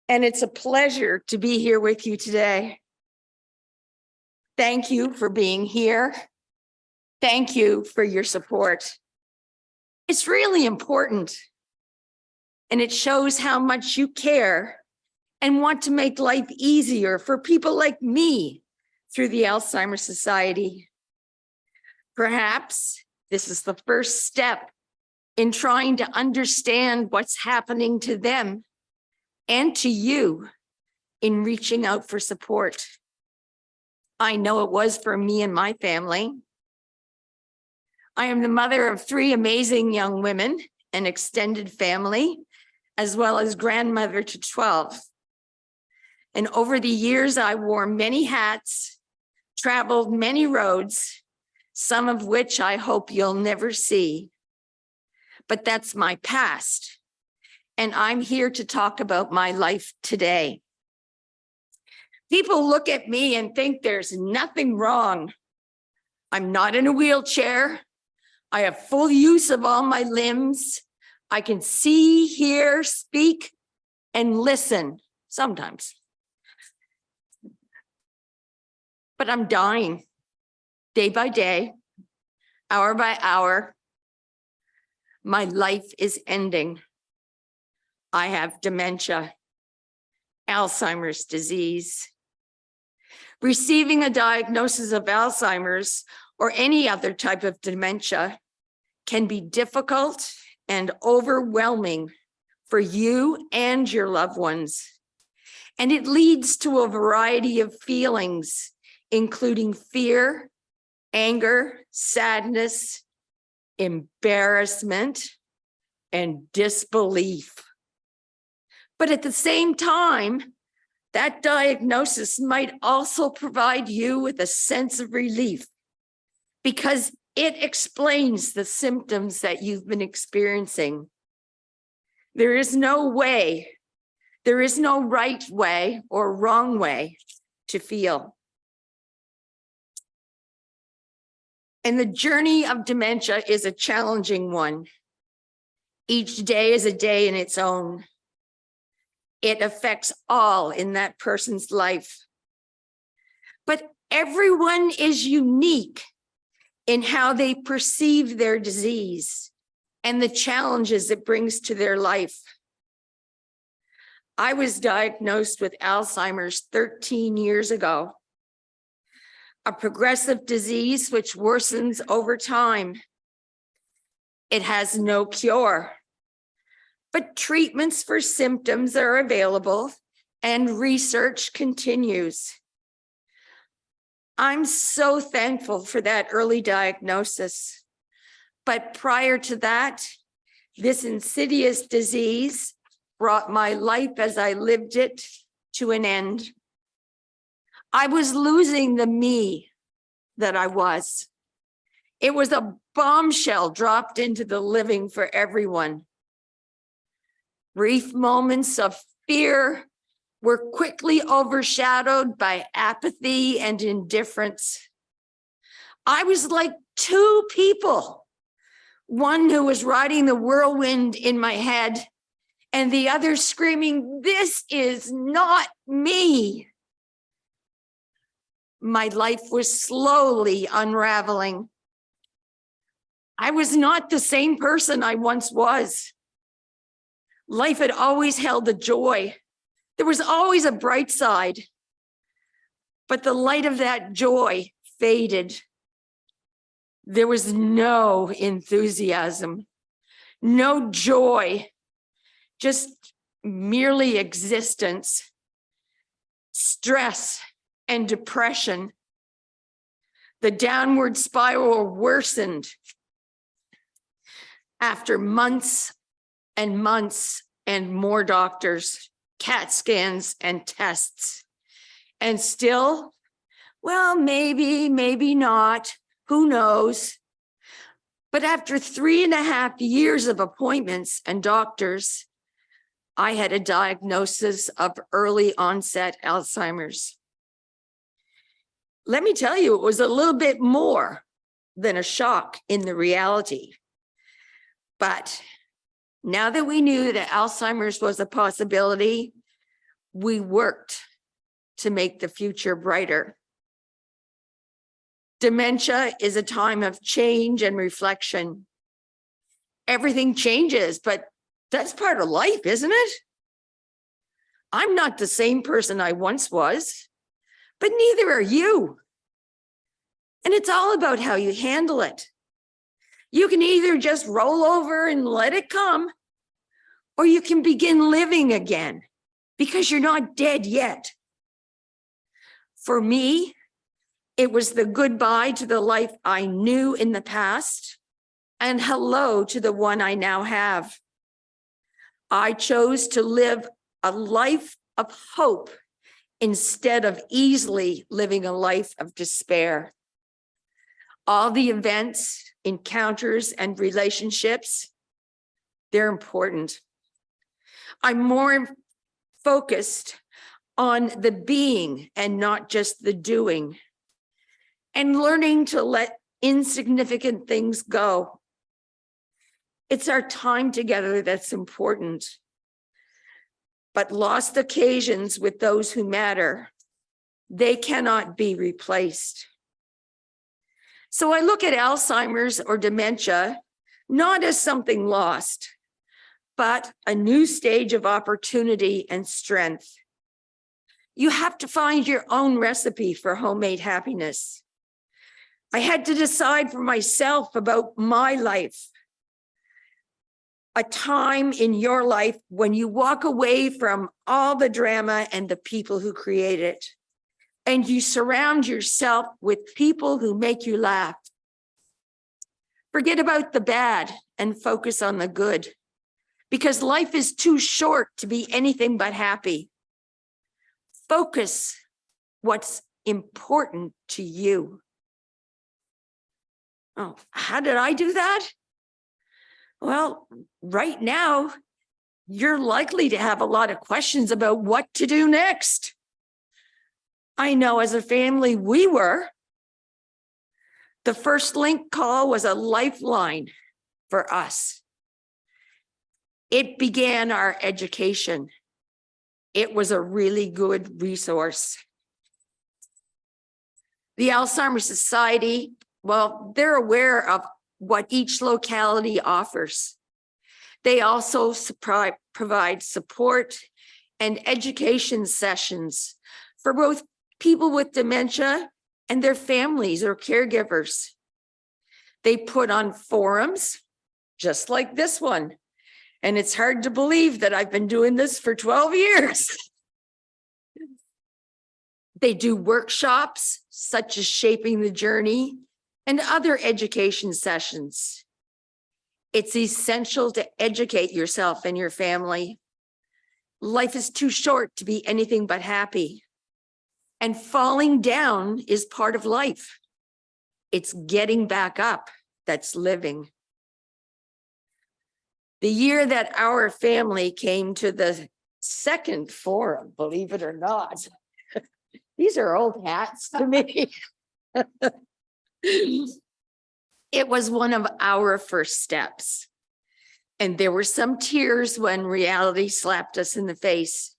and it's a pleasure to be here with you today. Thank you for being here. Thank you for your support. It's really important, and it shows how much you care and want to make life easier for people like me through the Alzheimer's Society. Perhaps this is the first step in trying to understand what's happening to them and to you in reaching out for support. I know it was for me and my family. I am the mother of 3 amazing young women, an extended family, as well as grandmother to 12. And over the years, I wore many hats, traveled many roads, some of which I hope you'll never see. But that's my past, and I'm here to talk about my life today. People look at me and think there's nothing wrong. I'm not in a wheelchair. I have full use of all my limbs. I can see, hear, speak, and listen sometimes. But I'm dying day by day, hour by hour. My life is ending. I have dementia, Alzheimer's disease. Receiving a diagnosis of Alzheimer's or any other type of dementia can be difficult and overwhelming for you and your loved ones. And it leads to a variety of feelings, including fear, anger, sadness, embarrassment, and disbelief. But at the same time, that diagnosis might also provide you with a sense of relief because it explains the symptoms that you've been experiencing. There is no way, there is no right way or wrong way to feel. And the journey of dementia is a challenging one. Each day is a day in its own. It affects all in that person's life. But everyone is unique in how they perceive their disease and the challenges it brings to their life. I was diagnosed with Alzheimer's 13 years ago, a progressive disease which worsens over time. It has no cure, but treatments for symptoms are available and research continues. I'm so thankful for that early diagnosis. But prior to that, this insidious disease brought my life as I lived it to an end. I was losing the me that I was. It was a bombshell dropped into the living for everyone. Brief moments of fear were quickly overshadowed by apathy and indifference. I was like two people, one who was riding the whirlwind in my head and the other screaming, "This is not me." My life was slowly unraveling. I was not the same person I once was. Life had always held a joy. There was always a bright side, but the light of that joy faded. There was no enthusiasm, no joy, just merely existence, stress and depression. The downward spiral worsened after months and months and more doctors, CAT scans and tests. And still, well, maybe, maybe not, who knows? But after 3.5 years of appointments and doctors, I had a diagnosis of early onset Alzheimer's. Let me tell you, it was a little bit more than a shock in the reality. But now that we knew that Alzheimer's was a possibility, we worked to make the future brighter. Dementia is a time of change and reflection. Everything changes, but that's part of life, isn't it? I'm not the same person I once was, but neither are you. And it's all about how you handle it. You can either just roll over and let it come, or you can begin living again because you're not dead yet. For me, it was the goodbye to the life I knew in the past and hello to the one I now have. I chose to live a life of hope instead of easily living a life of despair. All the events, encounters, and relationships, they're important. I'm more focused on the being and not just the doing, and learning to let insignificant things go. It's our time together that's important. But lost occasions with those who matter, they cannot be replaced. So I look at Alzheimer's or dementia not as something lost, but a new stage of opportunity and strength. You have to find your own recipe for homemade happiness. I had to decide for myself about my life. A time in your life when you walk away from all the drama and the people who create it, and you surround yourself with people who make you laugh. Forget about the bad and focus on the good, because life is too short to be anything but happy. Focus what's important to you. Oh, how did I do that? Well, right now, you're likely to have a lot of questions about what to do next. I know as a family we were. The first link call was a lifeline for us. It began our education. It was a really good resource. The Alzheimer's Society, well, they're aware of what each locality offers. They also provide support and education sessions for both people with dementia and their families or caregivers. They put on forums just like this one. And it's hard to believe that I've been doing this for 12 years. They do workshops such as Shaping the Journey and other education sessions. It's essential to educate yourself and your family. Life is too short to be anything but happy. And falling down is part of life. It's getting back up that's living. The year that our family came to the second forum, believe it or not, these are old hats to me. It was one of our first steps. And there were some tears when reality slapped us in the face.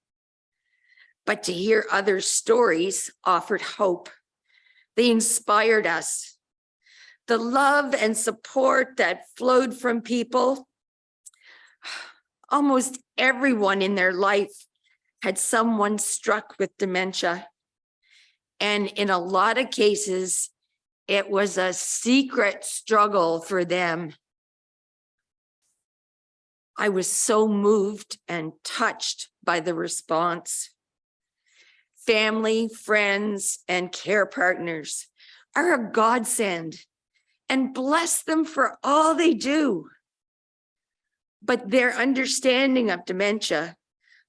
But to hear other stories offered hope. They inspired us. The love and support that flowed from people, almost everyone in their life had someone struck with dementia. And in a lot of cases, it was a secret struggle for them. I was so moved and touched by the response. Family, friends, and care partners are a godsend, and bless them for all they do. But their understanding of dementia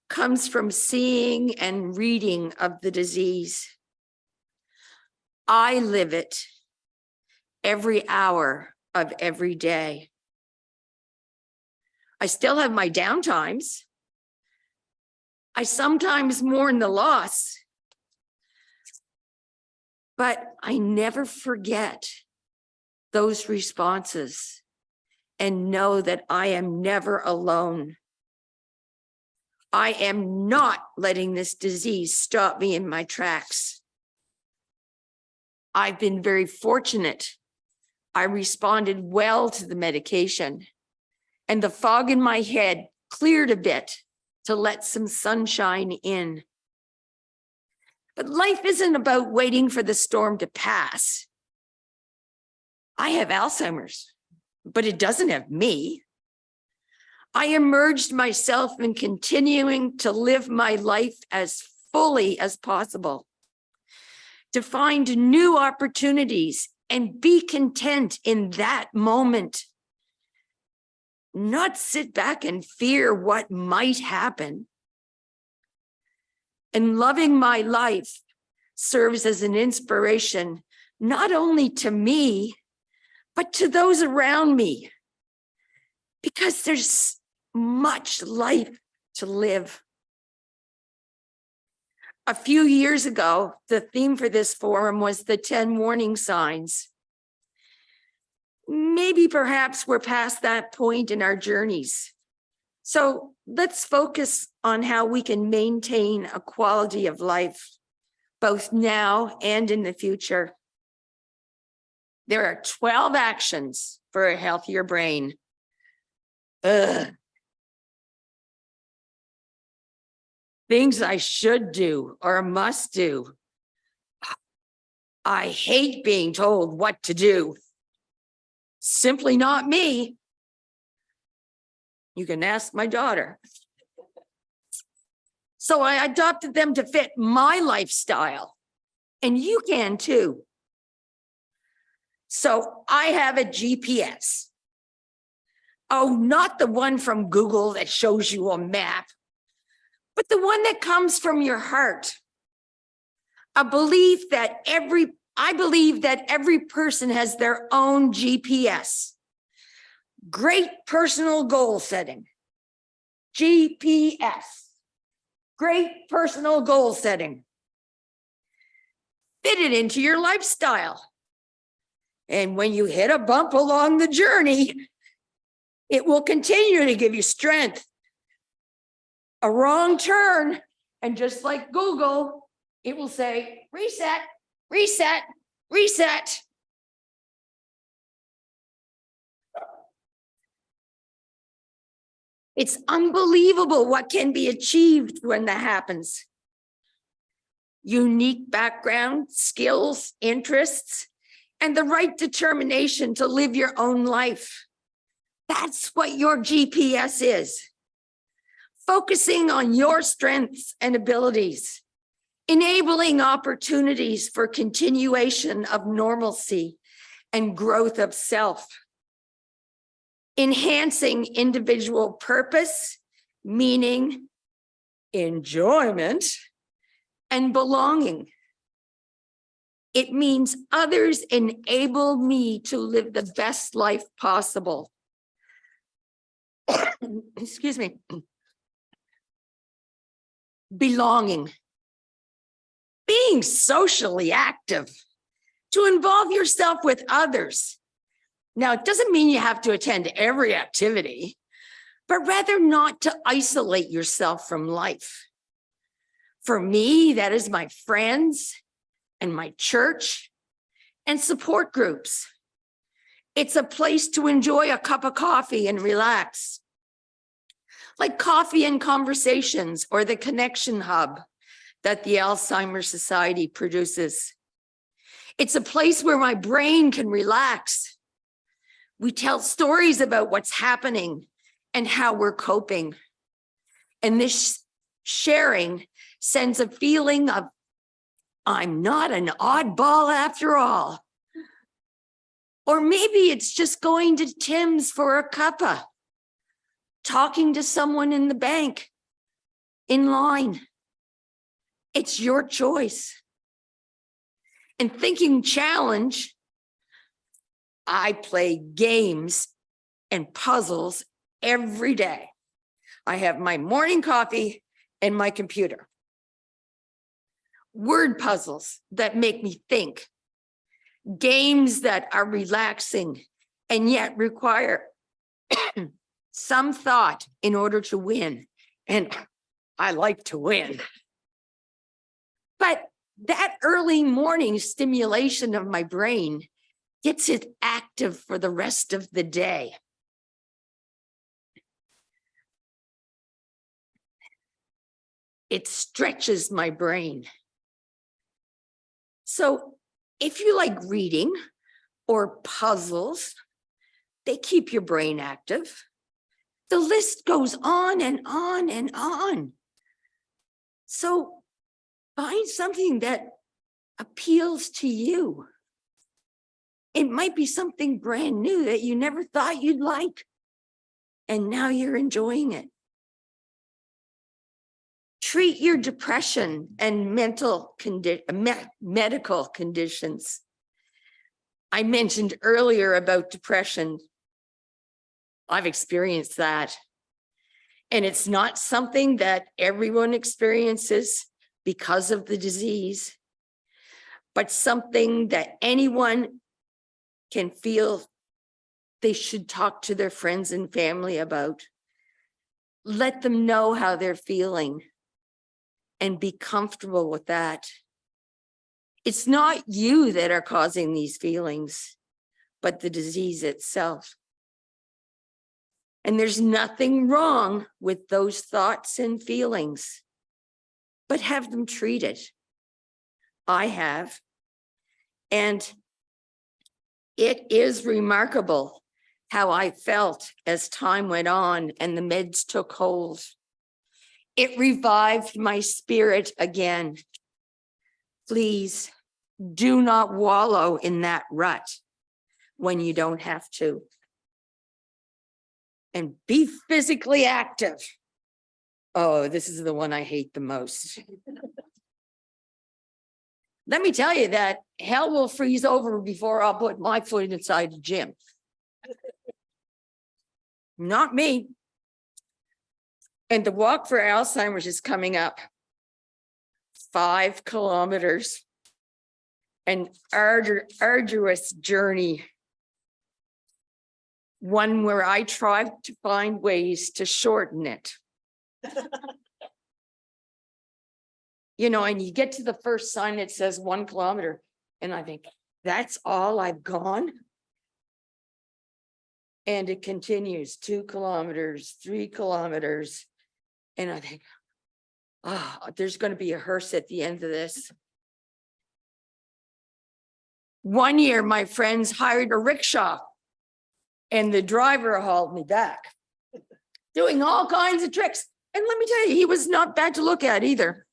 comes from seeing and reading of the disease. I live it every hour of every day. I still have my downtimes. I sometimes mourn the loss, but I never forget those responses and know that I am never alone. I am not letting this disease stop me in my tracks. I've been very fortunate. I responded well to the medication, and the fog in my head cleared a bit to let some sunshine in. But life isn't about waiting for the storm to pass. I have Alzheimer's, but it doesn't have me. I immersed myself in continuing to live my life as fully as possible, to find new opportunities and be content in that moment. Not sit back and fear what might happen. And loving my life serves as an inspiration, not only to me, but to those around me, because there's much life to live. A few years ago, the theme for this forum was the 10 warning signs. Maybe perhaps we're past that point in our journeys. So let's focus on how we can maintain a quality of life, both now and in the future. There are 12 actions for a healthier brain. Things I should do or must do. I hate being told what to do. Simply not me. You can ask my daughter. So I adopted them to fit my lifestyle, and you can too. So I have a GPS. Oh, not the one from Google that shows you a map, but the one that comes from your heart. I believe that every person has their own GPS. Great personal goal setting. GPS. Great personal goal setting. Fit it into your lifestyle. And when you hit a bump along the journey, it will continue to give you strength. A wrong turn, and just like Google, it will say, reset, reset, reset. It's unbelievable what can be achieved when that happens. Unique background, skills, interests, and the right determination to live your own life. That's what your GPS is. Focusing on your strengths and abilities, enabling opportunities for continuation of normalcy and growth of self, enhancing individual purpose, meaning, enjoyment, and belonging. It means others enable me to live the best life possible. Excuse me. Belonging. Being socially active, to involve yourself with others. Now, it doesn't mean you have to attend every activity, but rather not to isolate yourself from life. For me, that is my friends and my church and support groups. It's a place to enjoy a cup of coffee and relax. Like Coffee and Conversations or the Connection Hub that the Alzheimer's Society produces. It's a place where my brain can relax. We tell stories about what's happening and how we're coping. And this sharing sends a feeling of, I'm not an oddball after all. Or maybe it's just going to Tim's for a cuppa, talking to someone in the bank, in line. It's your choice. And Thinking Challenge, I play games and puzzles every day. I have my morning coffee and my computer. Word puzzles that make me think. Games that are relaxing and yet require some thought in order to win. And I like to win. But that early morning stimulation of my brain gets it active for the rest of the day. It stretches my brain. So if you like reading or puzzles, they keep your brain active. The list goes on and on and on. So find something that appeals to you. It might be something brand new that you never thought you'd like, and now you're enjoying it. Treat your depression and medical conditions. I mentioned earlier about depression. I've experienced that. And it's not something that everyone experiences because of the disease, but something that anyone can feel they should talk to their friends and family about. Let them know how they're feeling and be comfortable with that. It's not you that are causing these feelings, but the disease itself. And there's nothing wrong with those thoughts and feelings, but have them treated. I have. And it is remarkable how I felt as time went on and the meds took hold. It revived my spirit again. Please do not wallow in that rut when you don't have to. And be physically active. Oh, this is the one I hate the most. Let me tell you that hell will freeze over before I'll put my foot inside the gym. Not me. And the walk for Alzheimer's is coming up. 5 kilometers. An arduous journey. One where I tried to find ways to shorten it. You know, and you get to the first sign that says 1 kilometer, and I think, that's all I've gone? And it continues 2 kilometers, 3 kilometers. And I think, oh, there's going to be a hearse at the end of this. One year, my friends hired a rickshaw and the driver hauled me back, doing all kinds of tricks. And let me tell you, he was not bad to look at either.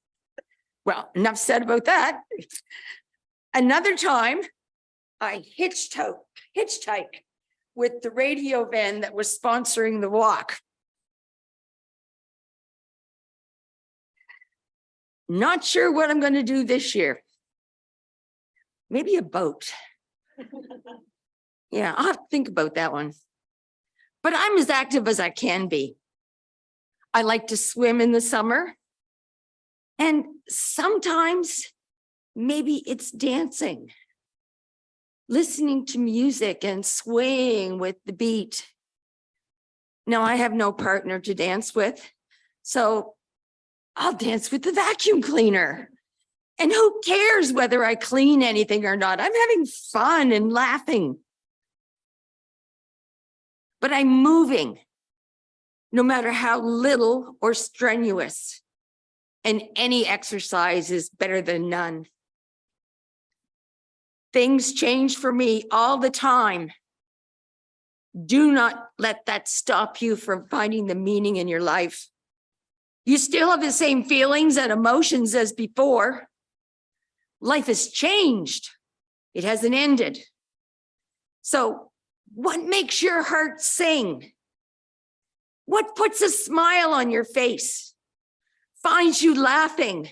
Well, enough said about that. Another time, I hitchhiked with the radio van that was sponsoring the walk. Not sure what I'm going to do this year. Maybe a boat. Yeah, I'll have to think about that one. But I'm as active as I can be. I like to swim in the summer. And sometimes maybe it's dancing, listening to music and swaying with the beat. Now, I have no partner to dance with, so I'll dance with the vacuum cleaner. And who cares whether I clean anything or not? I'm having fun and laughing. But I'm moving, no matter how little or strenuous. And any exercise is better than none. Things change for me all the time. Do not let that stop you from finding the meaning in your life. You still have the same feelings and emotions as before. Life has changed. It hasn't ended. So what makes your heart sing? What puts a smile on your face? Finds you laughing?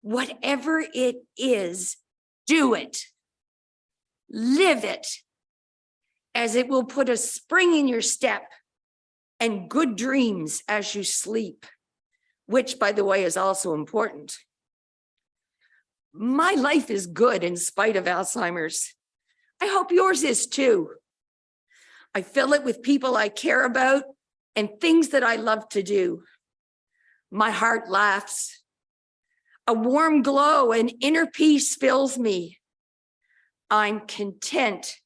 Whatever it is, do it. Live it, as it will put a spring in your step and good dreams as you sleep, which, by the way, is also important. My life is good in spite of Alzheimer's. I hope yours is too. I fill it with people I care about and things that I love to do. My heart laughs. A warm glow and inner peace fills me. I'm content,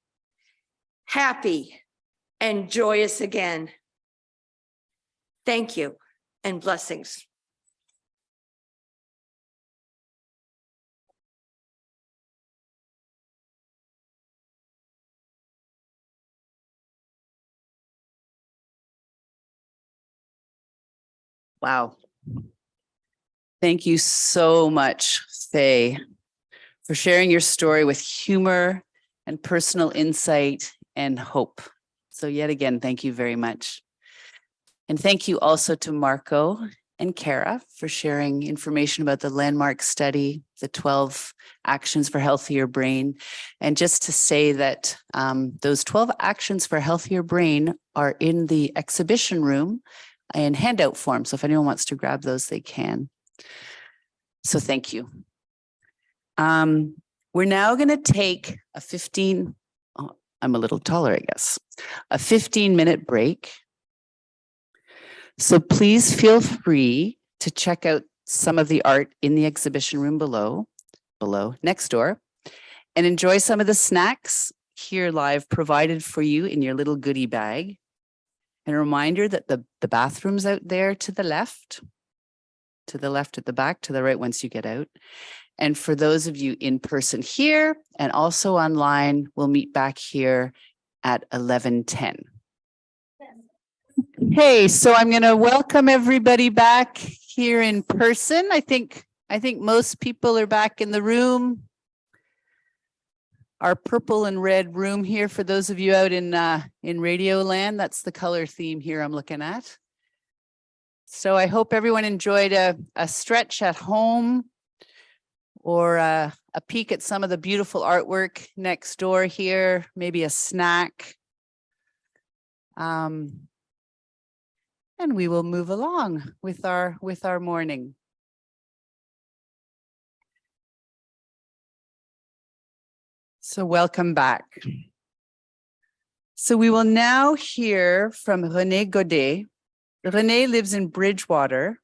happy, and joyous again. Thank you and blessings. Wow. Thank you so much, Faye, for sharing your story with humor and personal insight and hope. So yet again, thank you very much. And thank you also to Marco and Kara for sharing information about the landmark study, the 12 actions for healthier brain. And just to say that those 12 actions for healthier brain are in the exhibition room in handout form. So if anyone wants to grab those, they can. So thank you. We're now going to take a 15, oh, I'm a little taller, I guess, a 15-minute break. So please feel free to check out some of the art in the exhibition room below, next door, and enjoy some of the snacks here live provided for you in your little goodie bag. And a reminder that the bathroom's out there to the left at the back, to the right once you get out. And for those of you in person here and also online, we'll meet back here at 11:10. Okay, so I'm going to welcome everybody back here in person. I think most people are back in the room. Our purple and red room here, for those of you out in Radio Land, that's the color theme here I'm looking at. So I hope everyone enjoyed a stretch at home or a peek at some of the beautiful artwork next door here, maybe a snack. And we will move along with our morning. So welcome back. So we will now hear from René Godet. René lives in Bridgewater,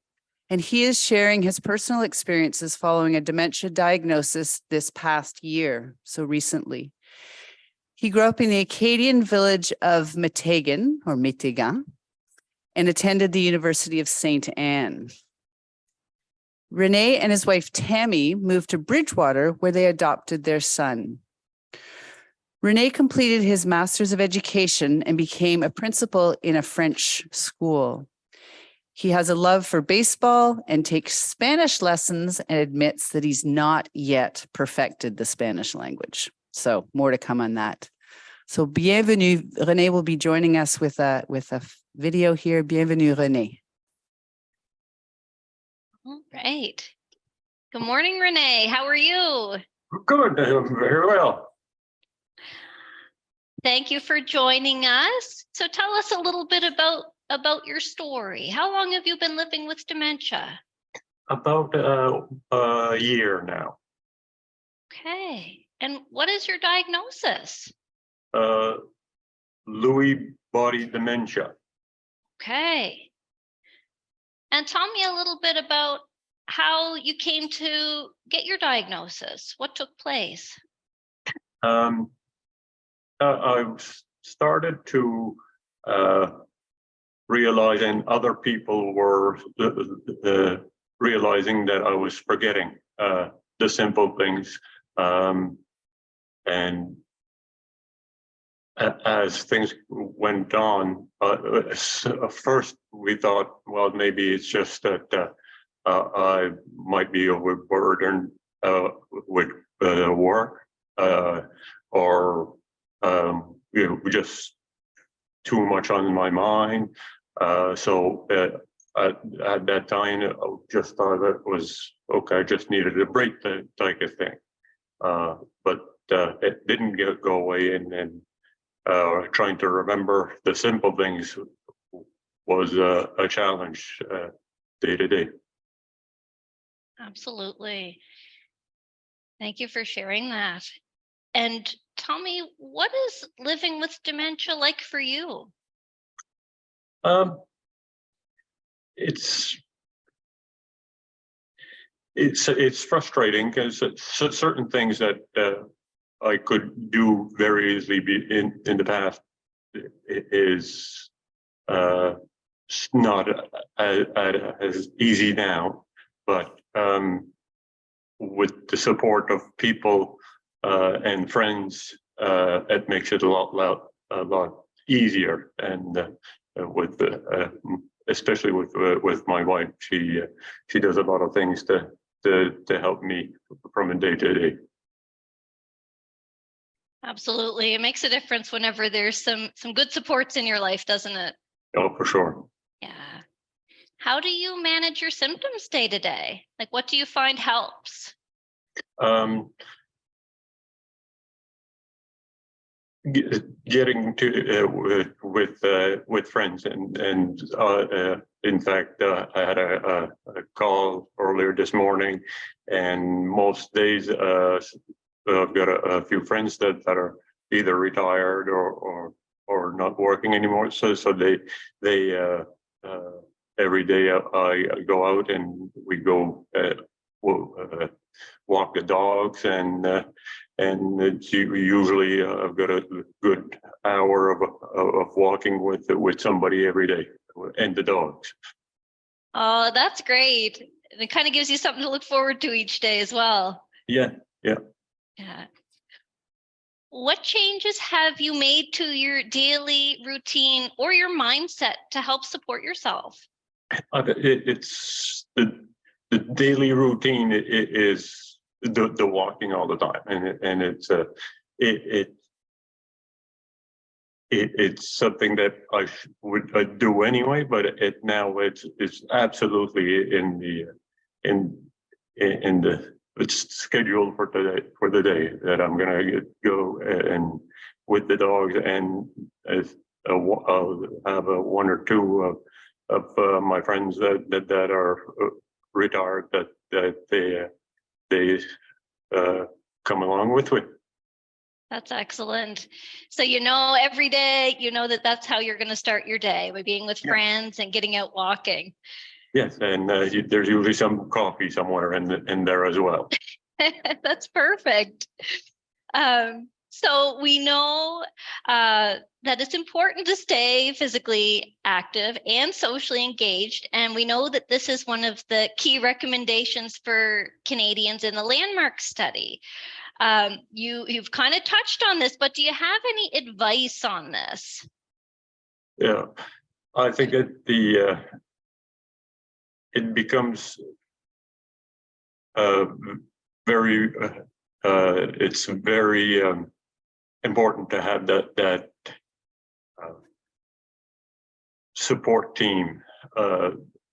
and he is sharing his personal experiences following a dementia diagnosis this past year, so recently. He grew up in the Acadian village of Métégan, or Métégan, and attended the University of St. Anne. René and his wife Tammy moved to Bridgewater, where they adopted their son. René completed his Master's of Education and became a principal in a French school. He has a love for baseball and takes Spanish lessons and admits that he's not yet perfected the Spanish language. So more to come on that. So bienvenue. René will be joining us with a video here. Bienvenue, René. All right. Good morning, René. How are you? Good, very well. Thank you for joining us. So tell us a little bit about your story. How long have you been living with dementia? About a year now. Okay. And what is your diagnosis? Lewy body dementia. Okay. And tell me a little bit about how you came to get your diagnosis. What took place? I started to realize, and other people were realizing that I was forgetting the simple things. And as things went on, first we thought, well, maybe it's just that I might be overburdened with work, or just too much on my mind. So at that time, I just thought it was okay. I just needed a break, type of thing. But it didn't go away, and trying to remember the simple things was a challenge day to day. Absolutely. Thank you for sharing that. And tell me, what is living with dementia like for you? It's frustrating because certain things that I could do very easily in the past is not as easy now, but with the support of people and friends, it makes it a lot easier. And with especially with my wife, she does a lot of things to help me from a day to day. Absolutely. It makes a difference whenever there's some good supports in your life, doesn't it? Oh, for sure. Yeah. How do you manage your symptoms day to day? Like, what do you find helps? Getting to with friends, and in fact, I had a call earlier this morning, and most days I've got a few friends that are either retired or not working anymore. So they every day I go out and we go walk the dogs, and it's usually I've got a good hour of walking with somebody every day, and the dogs. Oh, that's great. It kind of gives you something to look forward to each day as well. Yeah. Yeah. What changes have you made to your daily routine or your mindset to help support yourself? It's the daily routine is the walking all the time, and it's something that I would do anyway, but now it's absolutely in the it's scheduled for the day that I'm gonna go and with the dogs, and I'll have one or two my friends that are retired that they come along with it. That's excellent. So, every day, that's how you're going to start your day, by being with friends and getting out walking. Yes, and there's usually some coffee somewhere in there as well. That's perfect. So we know that it's important to stay physically active and socially engaged. And we know that this is one of the key recommendations for Canadians in the landmark study. You've kind of touched on this, but do you have any advice on this? Yeah, I think it becomes very it's very important to have that support team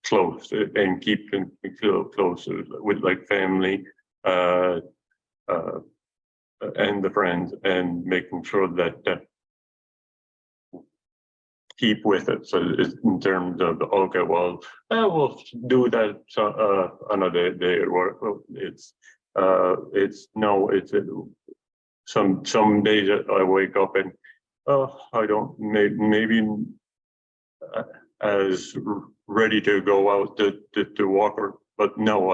close and keep them close with like family and the friends, and making sure that keep with it. So in terms of, okay, well, we'll do that another day or well, it's some days I wake up and I don't maybe as ready to go out to walk, but no,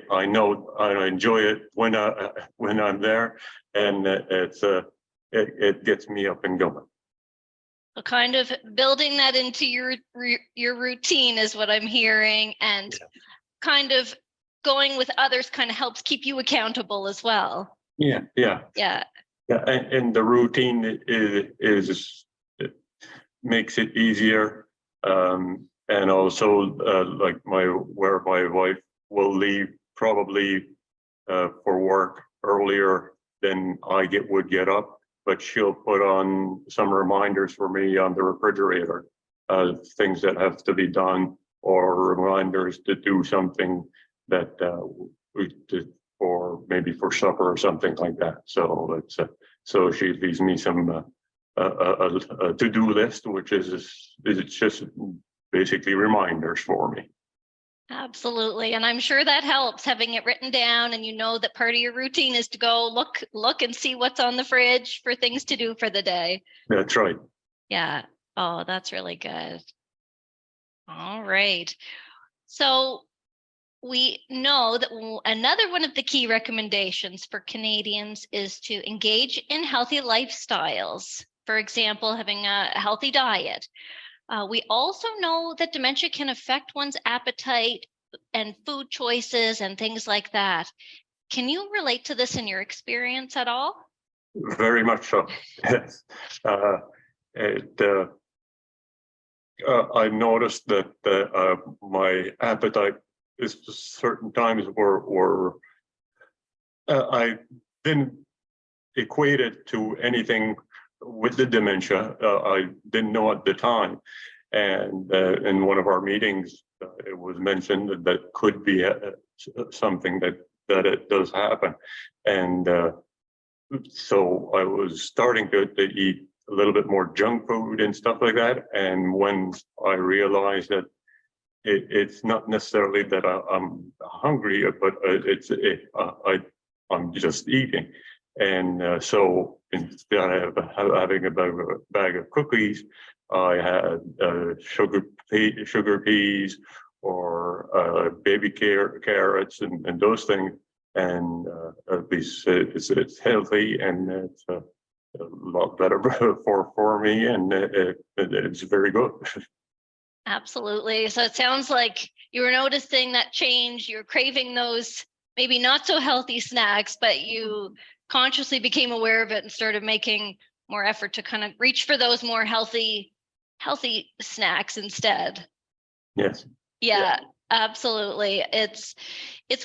I know I enjoy it when I'm there, and it gets me up and going. Kind of building that into your routine is what I'm hearing, and kind of going with others kind of helps keep you accountable as well. Yeah. And the routine is it makes it easier, and also like where my wife will leave probably for work earlier than I would get up, but she'll put on some reminders for me on the refrigerator, things that have to be done, or reminders to do something that we did, or maybe for supper or something like that. So it's so she leaves me some a to-do list, which is just basically reminders for me. Absolutely. And I'm sure that helps, having it written down, and that part of your routine is to go look and see what's on the fridge for things to do for the day. That's right. Yeah. Oh, that's really good. All right. So we know that another one of the key recommendations for Canadians is to engage in healthy lifestyles. For example, having a healthy diet. We also know that dementia can affect one's appetite and food choices and things like that. Can you relate to this in your experience at all? Very much so. Yes. I noticed that my appetite is certain times were I didn't equate it to anything with the dementia. I didn't know at the time, and in one of our meetings, it was mentioned that could be something that it does happen, and so I was starting to eat a little bit more junk food and stuff like that. And when I realized that it's not necessarily that I'm hungry, but I'm just eating. And so instead of having a bag of cookies, I had sugar peas or baby carrots and those things. And at least it's healthy, and it's a lot better for me, and it's very good. Absolutely. So it sounds like you were noticing that change. You're craving those maybe not so healthy snacks, but you consciously became aware of it and started making more effort to kind of reach for those more healthy snacks instead. Yes. Yeah, absolutely. It's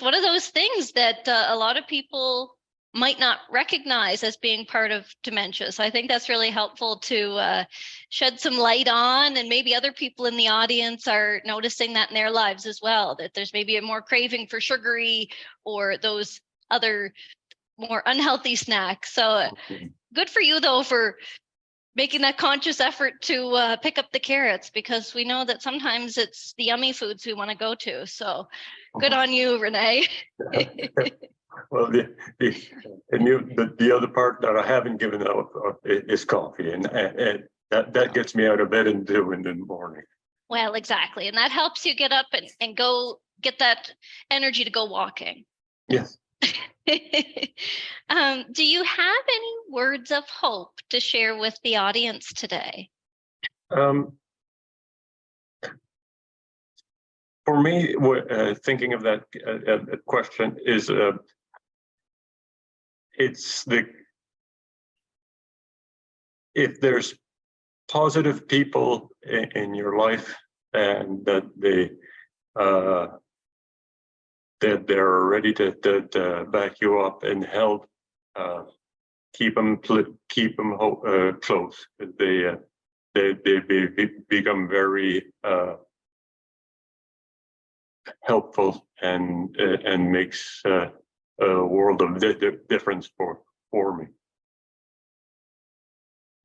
one of those things that a lot of people might not recognize as being part of dementia. So I think that's really helpful to shed some light on, and maybe other people in the audience are noticing that in their lives as well, that there's maybe a more craving for sugary or those other more unhealthy snacks. So good for you though for making that conscious effort to pick up the carrots, because we know that sometimes it's the yummy foods we want to go to. So good on you, Renee. Well, the other part that I haven't given up is coffee, and that gets me out of bed and doing in the morning. Well, exactly. And that helps you get up and go get that energy to go walking. Yes. Do you have any words of hope to share with the audience today? For me, thinking of that question is, it's if there's positive people in your life, and that they're ready to back you up and help, keep them close. They become very helpful and makes a world of difference for me.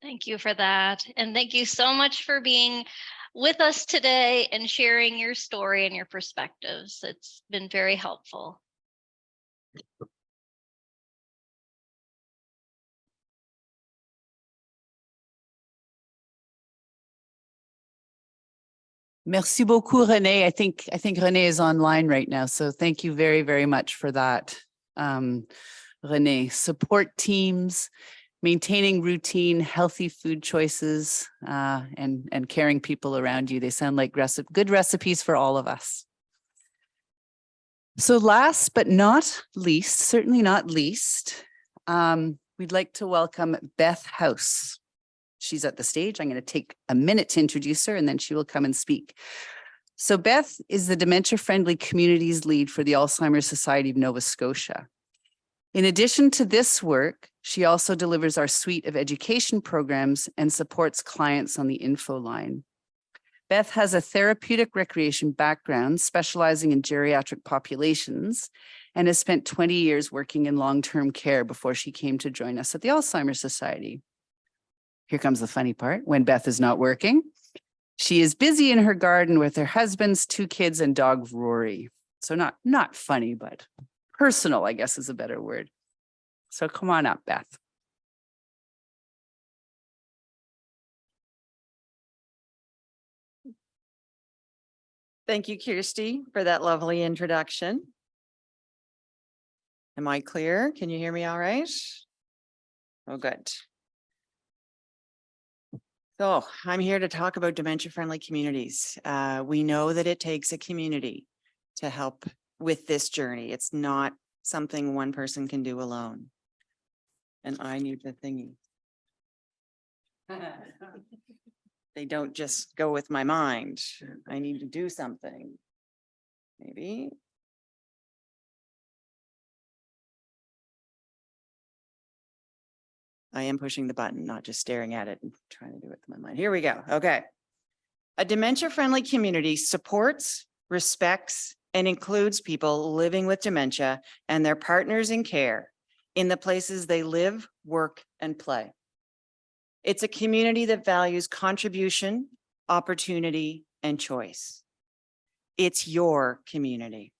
Thank you for that. And thank you so much for being with us today and sharing your story and your perspectives. It's been very helpful. Merci beaucoup, Renee. I think Renee is online right now. So thank you very, very much for that, Renee. Support teams, maintaining routine, healthy food choices, and caring people around you. They sound like good recipes for all of us. So last but not least, certainly not least, we'd like to welcome Beth House. She's at the stage. I'm going to take a minute to introduce her, and then she will come and speak. So Beth is the Dementia Friendly Communities Lead for the Alzheimer's Society of Nova Scotia. In addition to this work, she also delivers our suite of education programs and supports clients on the info line. Beth has a therapeutic recreation background, specializing in geriatric populations, and has spent 20 years working in long-term care before she came to join us at the Alzheimer's Society. Here comes the funny part. When Beth is not working, she is busy in her garden with her husband's 2 kids and dog Rory. So not funny, but personal, I guess, is a better word. So come on up, Beth. Thank you, Kirsty, for that lovely introduction. Am I clear? Can you hear me all right? Oh, good. So I'm here to talk about dementia-friendly communities. We know that it takes a community to help with this journey. It's not something one person can do alone. And I need the thingy. They don't just go with my mind. I need to do something. Maybe. I am pushing the button, not just staring at it and trying to do it with my mind. Here we go. Okay. A dementia-friendly community supports, respects, and includes people living with dementia and their partners in care in the places they live, work, and play. It's a community that values contribution, opportunity, and choice. It's your community.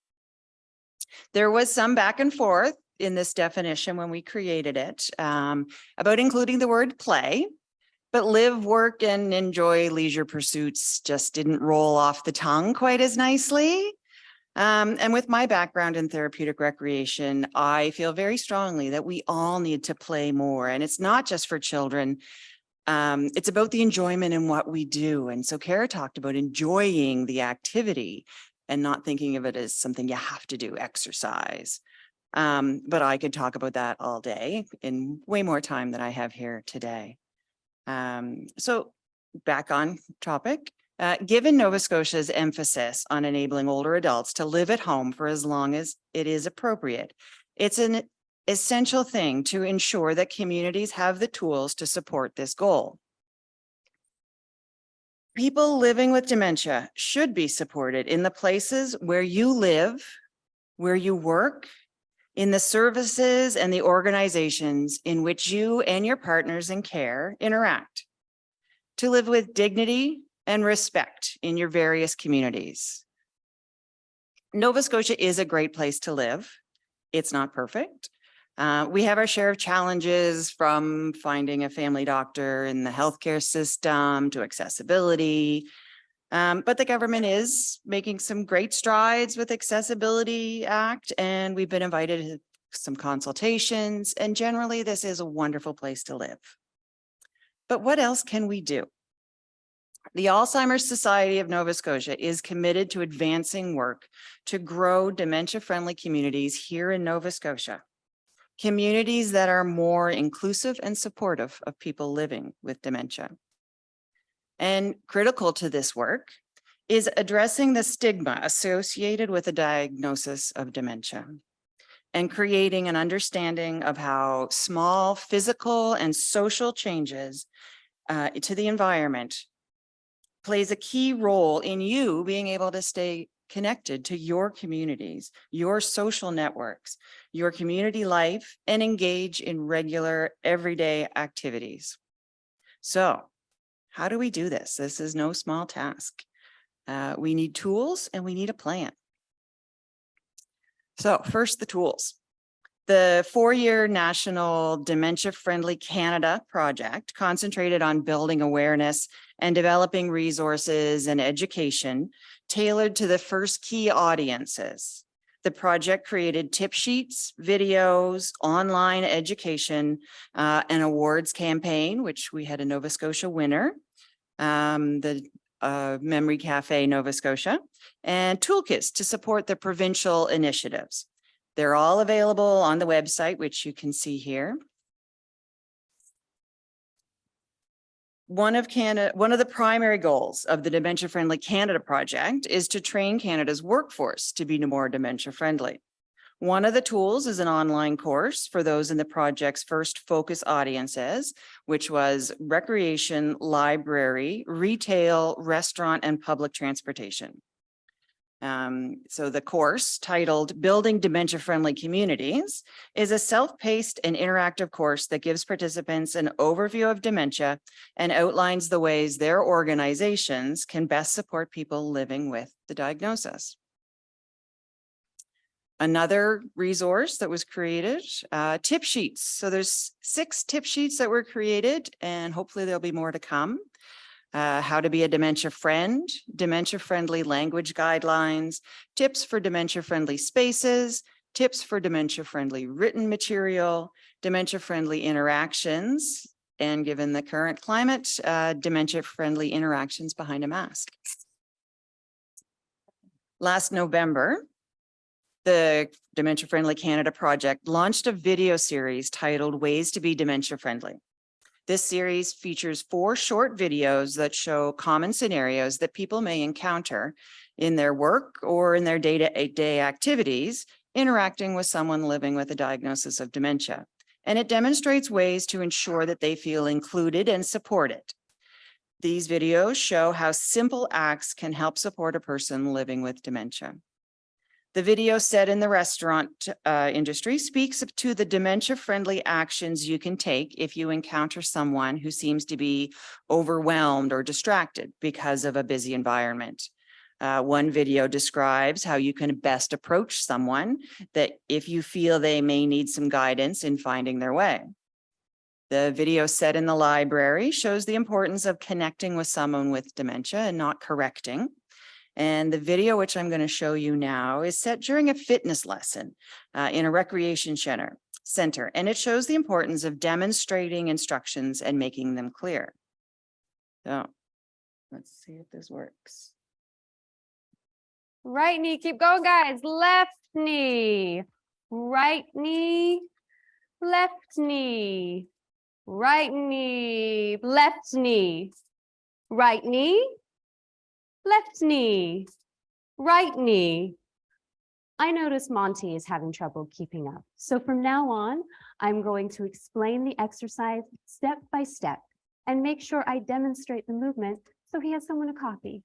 There was some back and forth in this definition when we created it about including the word play, but live, work, and enjoy leisure pursuits just didn't roll off the tongue quite as nicely. And with my background in therapeutic recreation, I feel very strongly that we all need to play more. And it's not just for children. It's about the enjoyment in what we do. And so Kara talked about enjoying the activity and not thinking of it as something you have to do, exercise. But I could talk about that all day in way more time than I have here today. So back on topic, given Nova Scotia's emphasis on enabling older adults to live at home for as long as it is appropriate, it's an essential thing to ensure that communities have the tools to support this goal. People living with dementia should be supported in the places where you live, where you work, in the services and the organizations in which you and your partners in care interact. to live with dignity and respect in your various communities. Nova Scotia is a great place to live. It's not perfect. We have our share of challenges, from finding a family doctor in the healthcare system to accessibility. But the government is making some great strides with Accessibility Act, and we've been invited to some consultations, and generally this is a wonderful place to live. But what else can we do? The Alzheimer's Society of Nova Scotia is committed to advancing work to grow dementia-friendly communities here in Nova Scotia. Communities that are more inclusive and supportive of people living with dementia. And critical to this work is addressing the stigma associated with a diagnosis of dementia and creating an understanding of how small physical and social changes to the environment plays a key role in you being able to stay connected to your communities, your social networks, your community life, and engage in regular everyday activities. So how do we do this? This is no small task. We need tools and we need a plan. So first, the tools. The 4-year National Dementia Friendly Canada project concentrated on building awareness and developing resources and education tailored to the first key audiences. The project created tip sheets, videos, online education, an awards campaign, which we had a Nova Scotia winner, the Memory Cafe Nova Scotia, and toolkits to support the provincial initiatives. They're all available on the website, which you can see here. One of the primary goals of the Dementia Friendly Canada project is to train Canada's workforce to be more dementia friendly. One of the tools is an online course for those in the project's first focus audiences, which was recreation, library, retail, restaurant, and public transportation. So the course, titled Building Dementia-Friendly Communities, is a self-paced and interactive course that gives participants an overview of dementia and outlines the ways their organizations can best support people living with the diagnosis. Another resource that was created, tip sheets. So there's 6 tip sheets that were created, and hopefully there'll be more to come. How to be a dementia friend, dementia-friendly language guidelines, tips for dementia-friendly spaces, tips for dementia-friendly written material, dementia-friendly interactions, and given the current climate, dementia-friendly interactions behind a mask. Last November, the Dementia Friendly Canada project launched a video series titled Ways to be Dementia Friendly. This series features 4 short videos that show common scenarios that people may encounter in their work or in their day-to-day activities, interacting with someone living with a diagnosis of dementia. And it demonstrates ways to ensure that they feel included and supported. These videos show how simple acts can help support a person living with dementia. The video set in the restaurant industry speaks to the dementia-friendly actions you can take if you encounter someone who seems to be overwhelmed or distracted because of a busy environment. One video describes how you can best approach someone that if you feel they may need some guidance in finding their way. The video set in the library shows the importance of connecting with someone with dementia and not correcting. And the video, which I'm going to show you now, is set during a fitness lesson in a recreation center, and it shows the importance of demonstrating instructions and making them clear. So let's see if this works. Right knee, keep going, guys. Left knee, right knee, left knee, right knee, left knee, right knee, left knee, right knee. I notice Monty is having trouble keeping up. So from now on, I'm going to explain the exercise step by step and make sure I demonstrate the movement so he has someone to copy.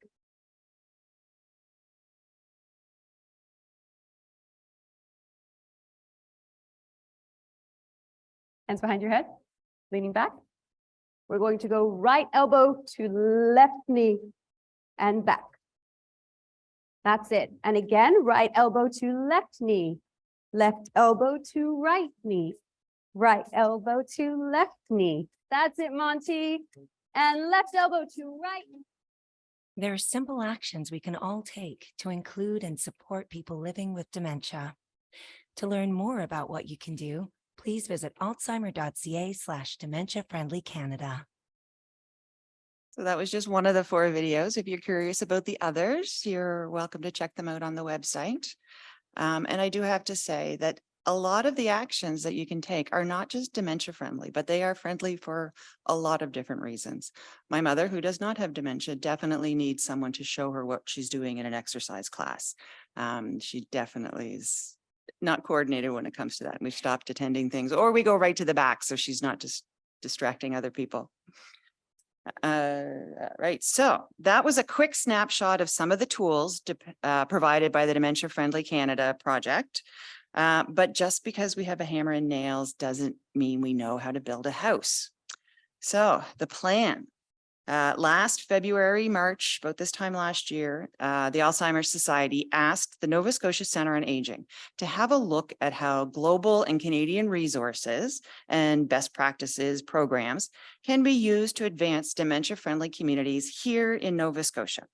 Hands behind your head, leaning back. We're going to go right elbow to left knee and back. That's it. And again, right elbow to left knee, left elbow to right knee, right elbow to left knee. That's it, Monty. And left elbow to right. There are simple actions we can all take to include and support people living with dementia. To learn more about what you can do, please visit alzheimer.ca/dementia-friendly Canada. So that was just one of the 4 videos. If you're curious about the others, you're welcome to check them out on the website. And I do have to say that a lot of the actions that you can take are not just dementia friendly, but they are friendly for a lot of different reasons. My mother, who does not have dementia, definitely needs someone to show her what she's doing in an exercise class. She definitely is not coordinated when it comes to that. We've stopped attending things, or we go right to the back so she's not just distracting other people. Right, so that was a quick snapshot of some of the tools provided by the Dementia Friendly Canada project. But just because we have a hammer and nails doesn't mean we know how to build a house. So the plan. Last February, March, about this time last year, the Alzheimer's Society asked the Nova Scotia Centre on Aging to have a look at how global and Canadian resources and best practices programs can be used to advance dementia-friendly communities here in Nova Scotia.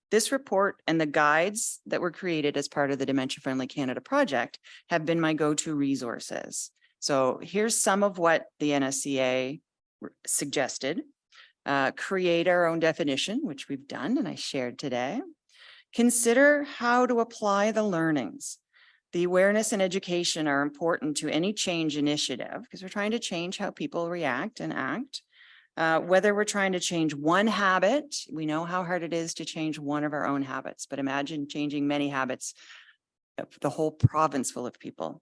This report and the guides that were created as part of the Dementia Friendly Canada project have been my go-to resources. So here's some of what the NSCA suggested. Create our own definition, which we've done and I shared today. Consider how to apply the learnings. The awareness and education are important to any change initiative because we're trying to change how people react and act. Whether we're trying to change one habit, we know how hard it is to change one of our own habits, but imagine changing many habits of the whole province full of people.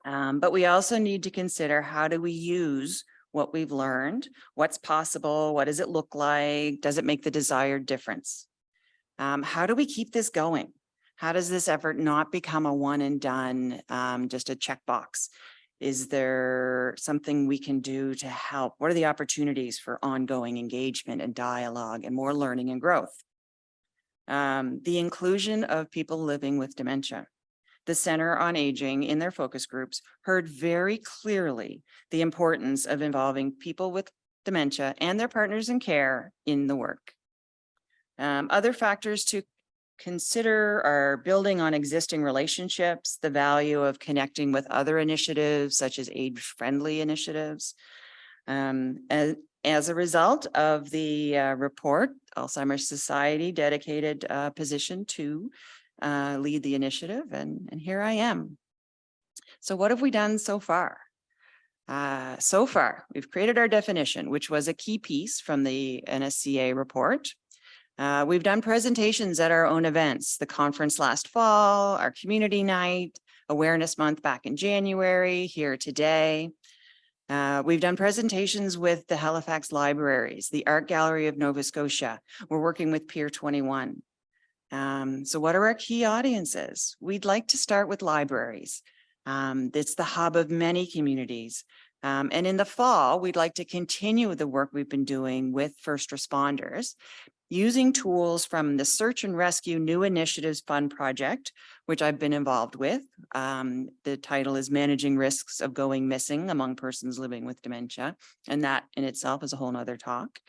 But we also need to consider how do we use what we've learned, what's possible, what does it look like, does it make the desired difference? How do we keep this going? How does this effort not become a one and done, just a checkbox? Is there something we can do to help? What are the opportunities for ongoing engagement and dialogue and more learning and growth? The inclusion of people living with dementia. The Center on Aging in their focus groups heard very clearly the importance of involving people with dementia and their partners in care in the work. Other factors to consider are building on existing relationships, the value of connecting with other initiatives such as age-friendly initiatives. As a result of the report, Alzheimer's Society dedicated a position to lead the initiative, and here I am. So what have we done so far? So far, we've created our definition, which was a key piece from the NSCA report. We've done presentations at our own events, the conference last fall, our community night, awareness month back in January, here today. We've done presentations with the Halifax Libraries, the Art Gallery of Nova Scotia. We're working with Pier 21. So what are our key audiences? We'd like to start with libraries. It's the hub of many communities. And in the fall, we'd like to continue the work we've been doing with first responders, using tools from the Search and Rescue New Initiatives Fund project, which I've been involved with. The title is Managing Risks of Going Missing Among Persons Living with Dementia. And that in itself is a whole nother talk.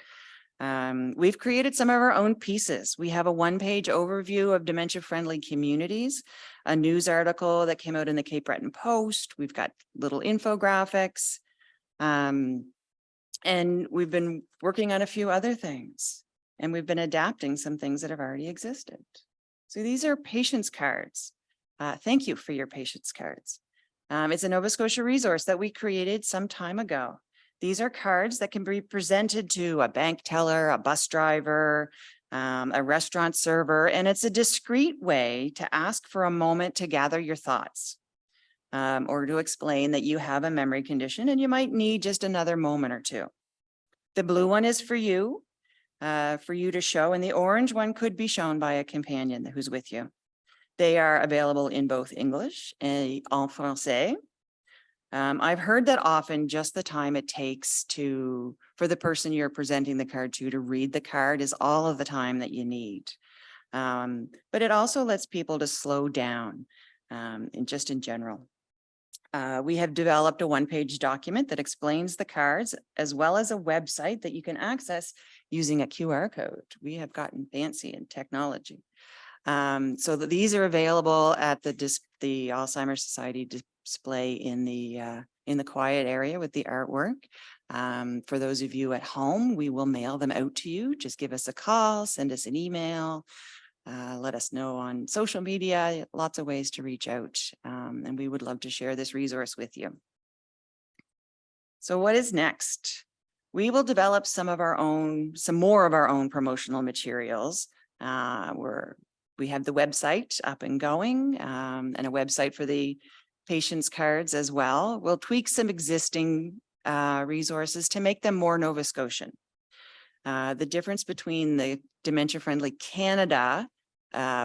We've created some of our own pieces. We have a one-page overview of dementia-friendly communities, a news article that came out in the Cape Breton Post. We've got little infographics, and we've been working on a few other things, and we've been adapting some things that have already existed. So these are patience cards. Thank you for your patience cards. It's a Nova Scotia resource that we created some time ago. These are cards that can be presented to a bank teller, a bus driver, a restaurant server, and it's a discreet way to ask for a moment to gather your thoughts or to explain that you have a memory condition and you might need just another moment or two. The blue one is for you to show, and the orange one could be shown by a companion who's with you. They are available in both English and en français. I've heard that often just the time it takes for the person you're presenting the card to read the card is all of the time that you need. But it also lets people to slow down and just in general. We have developed a one-page document that explains the cards as well as a website that you can access using a QR code. We have gotten fancy in technology. So that these are available at the Alzheimer's Society display in the quiet area with the artwork. For those of you at home, we will mail them out to you. Just give us a call, send us an email, let us know on social media, lots of ways to reach out. And we would love to share this resource with you. So what is next? We will develop some more of our own promotional materials. We have the website up and going and a website for the patients' cards as well. We'll tweak some existing resources to make them more Nova Scotian. The difference between the Dementia Friendly Canada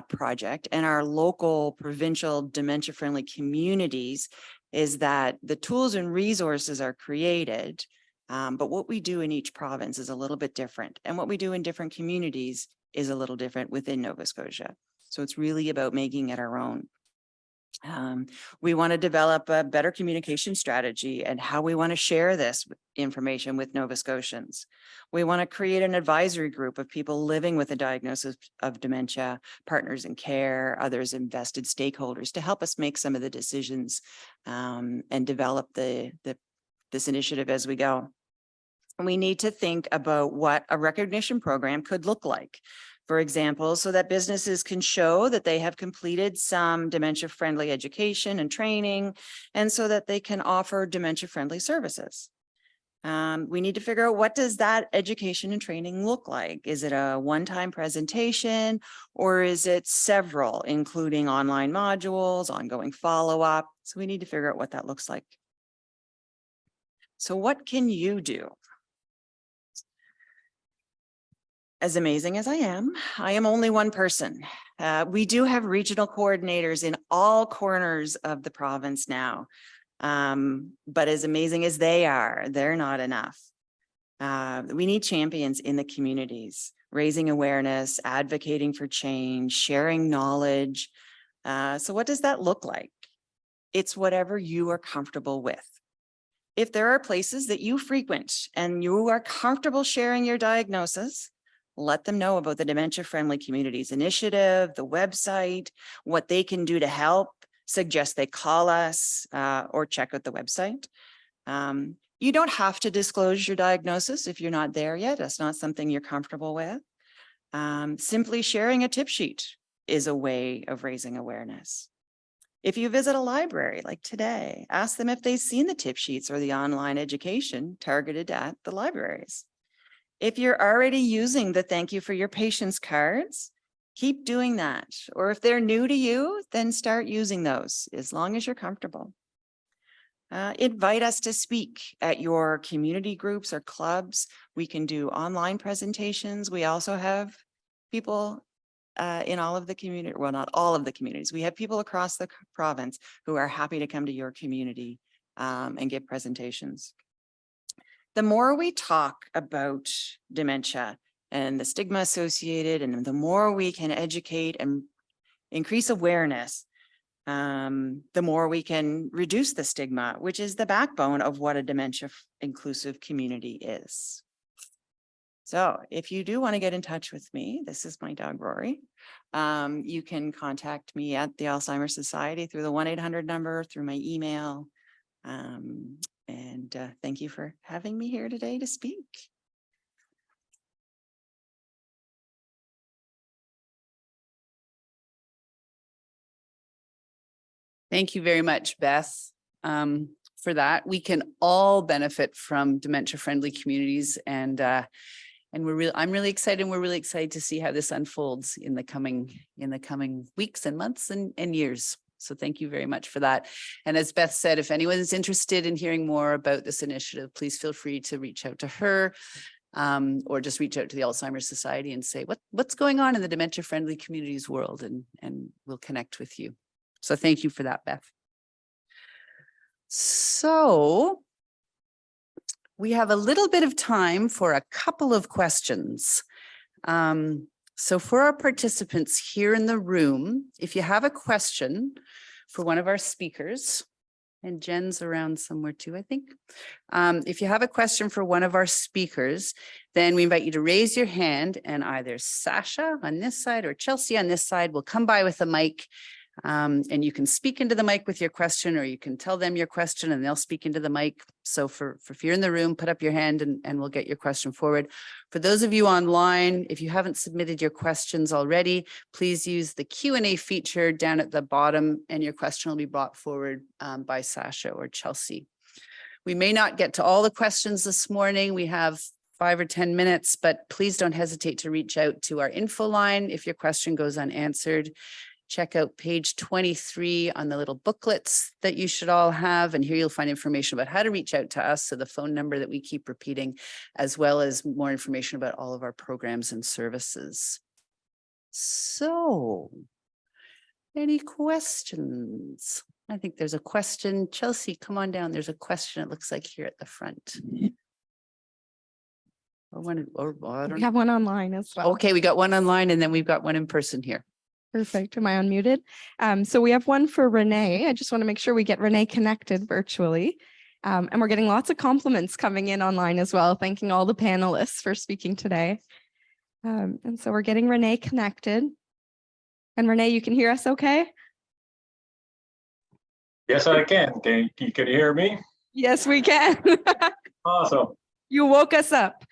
project and our local provincial dementia friendly communities is that the tools and resources are created, but what we do in each province is a little bit different. And what we do in different communities is a little different within Nova Scotia. So it's really about making it our own. We want to develop a better communication strategy and how we want to share this information with Nova Scotians. We want to create an advisory group of people living with a diagnosis of dementia, partners in care, others invested stakeholders to help us make some of the decisions and develop this initiative as we go. We need to think about what a recognition program could look like. For example, so that businesses can show that they have completed some dementia-friendly education and training, and so that they can offer dementia-friendly services. We need to figure out, what does that education and training look like? Is it a one-time presentation, or is it several, including online modules, ongoing follow-up? So we need to figure out what that looks like. So what can you do? As amazing as I am only one person. We do have regional coordinators in all corners of the province now. But as amazing as they are, they're not enough. We need champions in the communities, raising awareness, advocating for change, sharing knowledge. So what does that look like? It's whatever you are comfortable with. If there are places that you frequent and you are comfortable sharing your diagnosis, let them know about the Dementia Friendly Communities Initiative, the website, what they can do to help. Suggest they call us or check out the website. You don't have to disclose your diagnosis if you're not there yet. That's not something you're comfortable with. Simply sharing a tip sheet is a way of raising awareness. If you visit a library like today, ask them if they've seen the tip sheets or the online education targeted at the libraries. If you're already using the thank you for your patients cards, keep doing that. Or if they're new to you, then start using those as long as you're comfortable. Invite us to speak at your community groups or clubs. We can do online presentations. We also have people in all of the community, well, not all of the communities. We have people across the province who are happy to come to your community and give presentations. The more we talk about dementia and the stigma associated, and the more we can educate and increase awareness, the more we can reduce the stigma, which is the backbone of what a dementia inclusive community is. So if you do want to get in touch with me, this is my dog, Rory. You can contact me at the Alzheimer's Society through the 1-800 number, through my email. And thank you for having me here today to speak. Thank you very much, Beth, for that. We can all benefit from dementia-friendly communities, and I'm really excited. And we're really excited to see how this unfolds in the coming weeks and months and years. So thank you very much for that. And as Beth said, if anyone is interested in hearing more about this initiative, please feel free to reach out to her or just reach out to the Alzheimer's Society and say what's going on in the dementia-friendly communities world, and we'll connect with you. So thank you for that, Beth. So we have a little bit of time for a couple of questions. So for our participants here in the room, if you have a question for one of our speakers, and Jen's around somewhere too, I think. If you have a question for one of our speakers, then we invite you to raise your hand, and either Sasha on this side or Chelsea on this side will come by with a mic. And you can speak into the mic with your question, or you can tell them your question and they'll speak into the mic. So for if you're in the room, put up your hand and we'll get your question forward. For those of you online, if you haven't submitted your questions already, please use the Q&A feature down at the bottom and your question will be brought forward by Sasha or Chelsea. We may not get to all the questions this morning. We have 5 or 10 minutes, but please don't hesitate to reach out to our info line if your question goes unanswered. Check out page 23 on the little booklets that you should all have. And here you'll find information about how to reach out to us. So the phone number that we keep repeating, as well as more information about all of our programs and services. So, any questions? I think there's a question. Chelsea, come on down. There's a question, it looks like, here at the front. Or one, or I don't We know. have one online as well. Okay, we got one online and then we've got one in person here. Perfect. Am I unmuted? So we have one for Renee. I just want to make sure we get Renee connected virtually. And we're getting lots of compliments coming in online as well, thanking all the panelists for speaking today. And so we're getting Renee connected. And Renee, you can hear us okay? Yes, I can. You can hear me? Yes, we can. Awesome. You woke us up.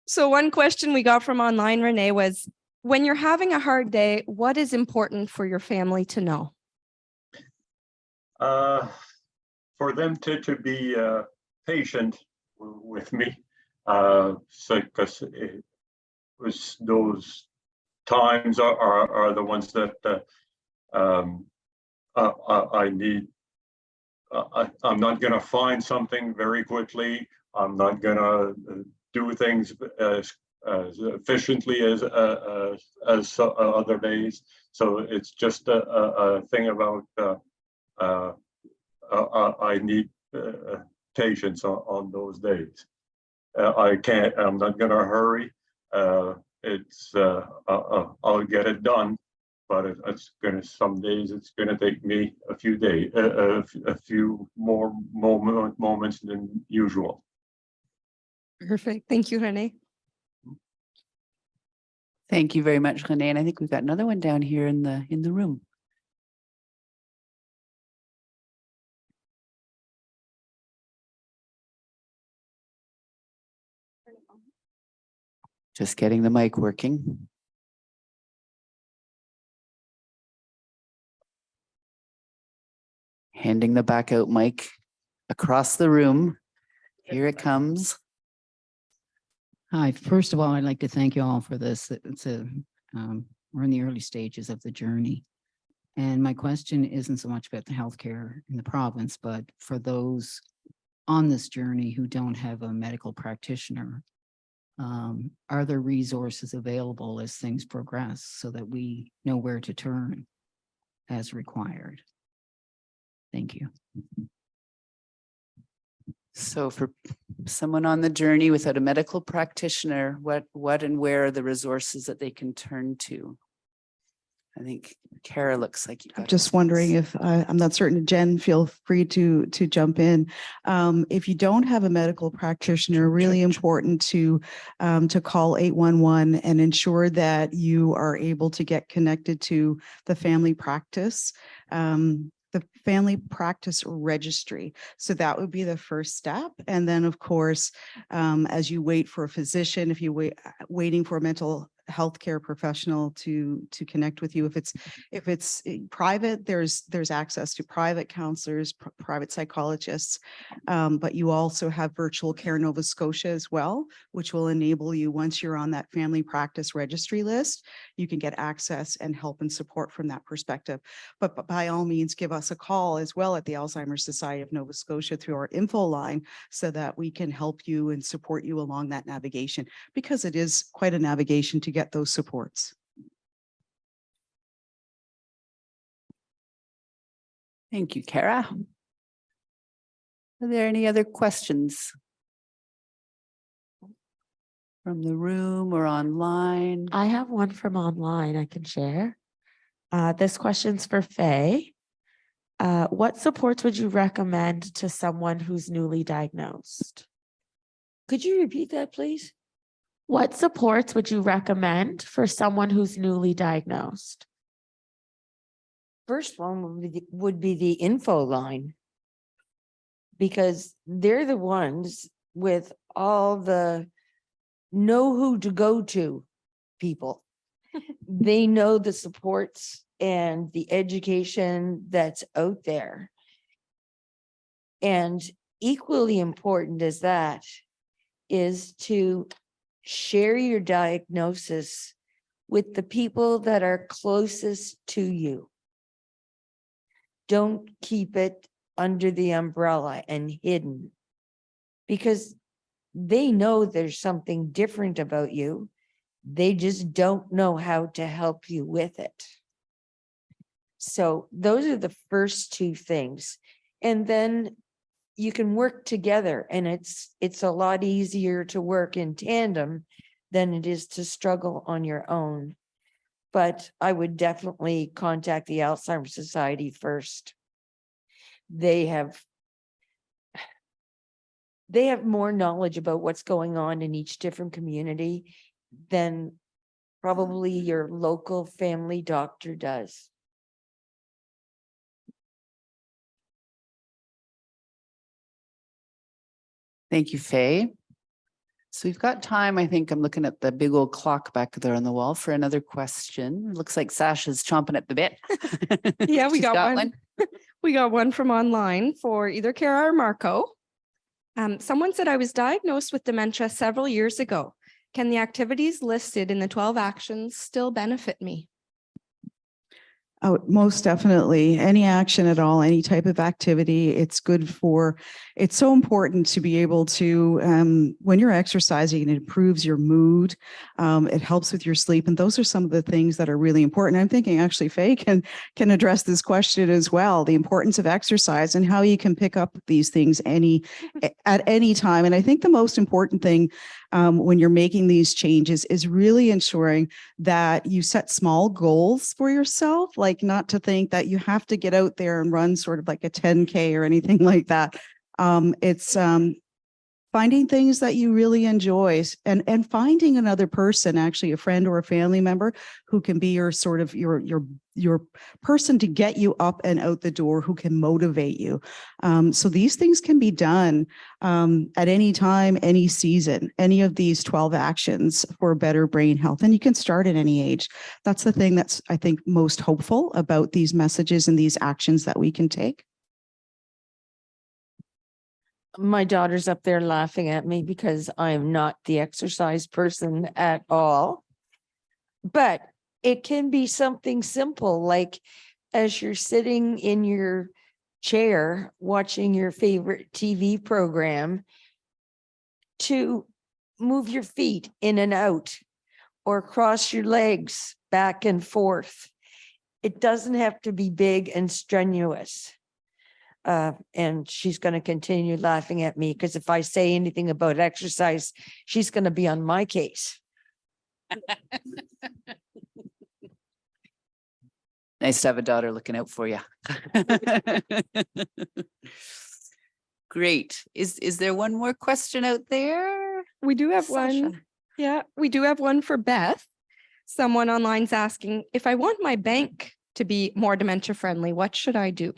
So one question we got from online, Renee, was, when you're having a hard day, what is important for your family to know? For them to be patient with me, so because it was those times are the ones that I need. I'm not going to find something very quickly. I'm not going to do things as efficiently as other days. So it's just a thing about I need patience on those days. I'm not going to hurry. I'll get it done, but some days it's going to take me a few days, a few more moments than usual. Perfect. Thank you, Renee. Thank you very much, Renee. And I think we've got another one down here in the room. Just getting the mic working. Handing the back out mic across the room. Here it comes. Hi, first of all, I'd like to thank you all for this. We're in the early stages of the journey. And my question isn't so much about the healthcare in the province, but for those on this journey who don't have a medical practitioner, are there resources available as things progress so that we know where to turn as required? Thank you. So for someone on the journey without a medical practitioner, what and where are the resources that they can turn to? I think Kara looks like you got I'm just wondering if I'm not certain. Jen, feel free to jump in. If you don't have a medical practitioner, really important to call 811 and ensure that you are able to get connected to the family practice. The family practice registry. So that would be the first step. And then, of course, as you wait for a physician, if you waiting for a mental healthcare professional to connect with you, if it's private, there's access to private counselors, private psychologists, but you also have Virtual Care Nova Scotia as well, which will enable you, once you're on that family practice registry list, you can get access and help and support from that perspective. But by all means, give us a call as well at the Alzheimer's Society of Nova Scotia through our info line so that we can help you and support you along that navigation, because it is quite a navigation to get those supports. Thank you, Kara. Are there any other questions? From the room or online? I have one from online I can share. This question's for Faye. What supports would you recommend to someone who's newly diagnosed? Could you repeat that, please? What supports would you recommend for someone who's newly diagnosed? First one would be the info line. Because they're the ones with all the know who to go to people. They know the supports and the education that's out there. And equally important as that is to share your diagnosis with the people that are closest to you. Don't keep it under the umbrella and hidden, because they know there's something different about you. They just don't know how to help you with it. So those are the first two things. And then you can work together, and it's a lot easier to work in tandem than it is to struggle on your own. But I would definitely contact the Alzheimer's Society first. They have more knowledge about what's going on in each different community than probably your local family doctor does. Thank you, Faye. So we've got time. I think I'm looking at the big old clock back there on the wall for another question. Looks like Sasha's chomping at the bit. Yeah, we She's got one. We got one from online for either Kara or Marco. Someone said, I was diagnosed with dementia several years ago. Can the activities listed in the 12 actions still benefit me? Oh, most definitely. Any action at all, any type of activity, it's good for, it's so important to be able to, when you're exercising, it improves your mood. It helps with your sleep. And those are some of the things that are really important. I'm thinking actually Faye can address this question as well, the importance of exercise and how you can pick up these things at any time. And I think the most important thing when you're making these changes is really ensuring that you set small goals for yourself, like not to think that you have to get out there and run sort of like a 10K or anything like that. It's finding things that you really enjoy and finding another person, actually a friend or a family member who can be your sort of your person to get you up and out the door, who can motivate you. So these things can be done at any time, any season, any of these 12 actions for better brain health. And you can start at any age. That's the thing that's, I think, most hopeful about these messages and these actions that we can take. My daughter's up there laughing at me because I'm not the exercise person at all. But it can be something simple, like as you're sitting in your chair watching your favorite TV program, to move your feet in and out or cross your legs back and forth. It doesn't have to be big and strenuous. And she's going to continue laughing at me because if I say anything about exercise, she's going to be on my case. Nice to have a daughter looking out for you. Great. Is there one more question out there? We do have Sasha? one. Yeah, we do have one for Beth. Someone online's asking, if I want my bank to be more dementia friendly, what should I do?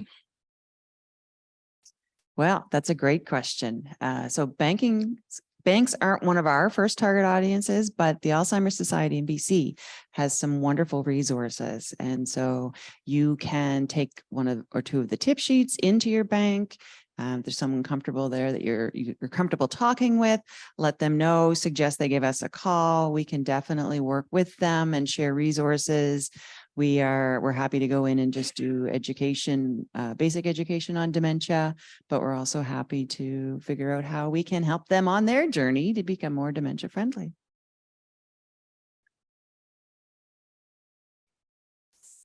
Well, that's a great question. So banks aren't one of our first target audiences, but the Alzheimer's Society in BC has some wonderful resources. And so you can take one or two of the tip sheets into your bank. There's someone comfortable there that you're comfortable talking with, let them know, suggest they give us a call. We can definitely work with them and share resources. We're happy to go in and just do education, basic education on dementia, but we're also happy to figure out how we can help them on their journey to become more dementia friendly.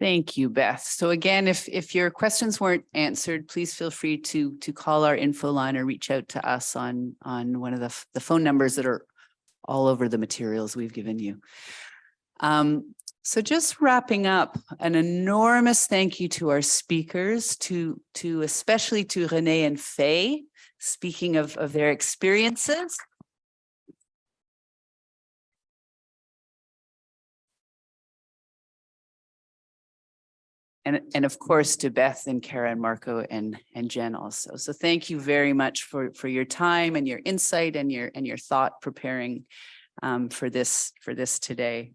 Thank you, Beth. So again, if your questions weren't answered, please feel free to call our info line or reach out to us on one of the phone numbers that are all over the materials we've given you. So just wrapping up, an enormous thank you to our speakers, to especially to Renee and Faye, speaking of their experiences. And of course to Beth and Kara and Marco and Jen also. So thank you very much for your time and your insight and your thought preparing for this today.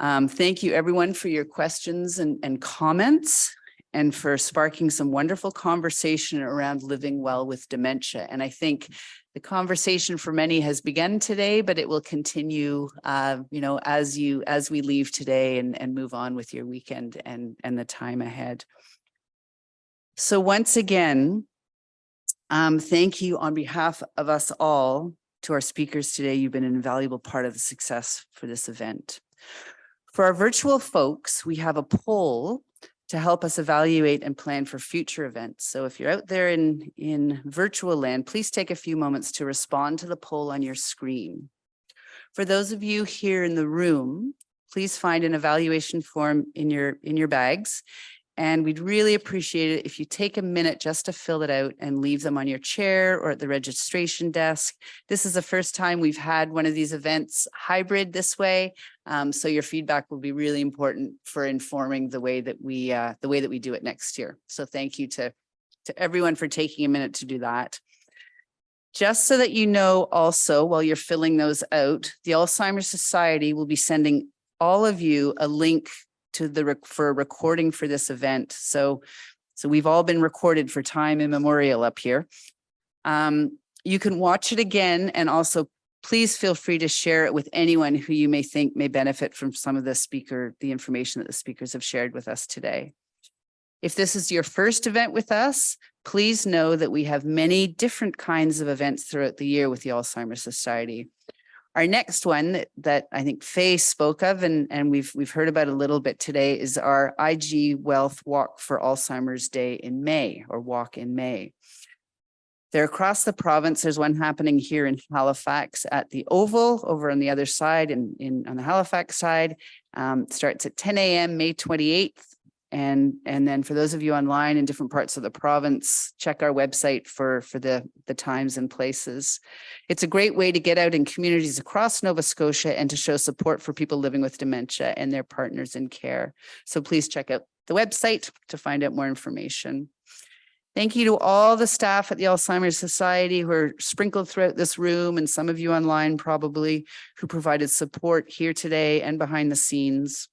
Thank you everyone for your questions and comments and for sparking some wonderful conversation around living well with dementia. And I think the conversation for many has begun today, but it will continue, as we leave today and move on with your weekend and the time ahead. So once again, thank you on behalf of us all to our speakers today. You've been an invaluable part of the success for this event. For our virtual folks, we have a poll to help us evaluate and plan for future events. So if you're out there in virtual land, please take a few moments to respond to the poll on your screen. For those of you here in the room, please find an evaluation form in your bags. And we'd really appreciate it if you take a minute just to fill it out and leave them on your chair or at the registration desk. This is the first time we've had one of these events hybrid this way. So your feedback will be really important for informing the way that we do it next year. So thank you to everyone for taking a minute to do that. Just so that you know also, while you're filling those out, the Alzheimer's Society will be sending all of you a link for a recording for this event. So we've all been recorded for time immemorial up here. You can watch it again, and also please feel free to share it with anyone who you may think may benefit from some of the information that the speakers have shared with us today. If this is your first event with us, please know that we have many different kinds of events throughout the year with the Alzheimer's Society. Our next one that I think Faye spoke of and we've heard about a little bit today is our IG Wealth Walk for Alzheimer's Day in May, or Walk in May. They're across the province. There's one happening here in Halifax at the Oval over on the other side on the Halifax side. Starts at 10 a.m. May 28th. And then for those of you online in different parts of the province, check our website for the times and places. It's a great way to get out in communities across Nova Scotia and to show support for people living with dementia and their partners in care. So please check out the website to find out more information. Thank you to all the staff at the Alzheimer's Society who are sprinkled throughout this room, and some of you online probably, who provided support here today and behind the scenes.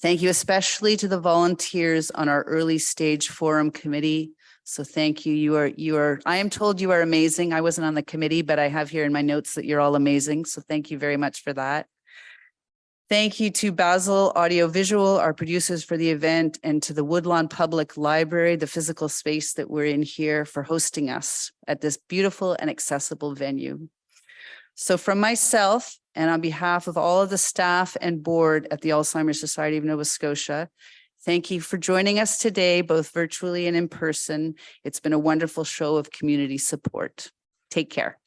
Thank you especially to the volunteers on our early stage forum committee. So thank you. I am told you are amazing. I wasn't on the committee, but I have here in my notes that you're all amazing. So thank you very much for that. Thank you to Basil Audiovisual, our producers for the event, and to the Woodlawn Public Library, the physical space that we're in here, for hosting us at this beautiful and accessible venue. So from myself and on behalf of all of the staff and board at the Alzheimer's Society of Nova Scotia, thank you for joining us today, both virtually and in person. It's been a wonderful show of community support. Take care.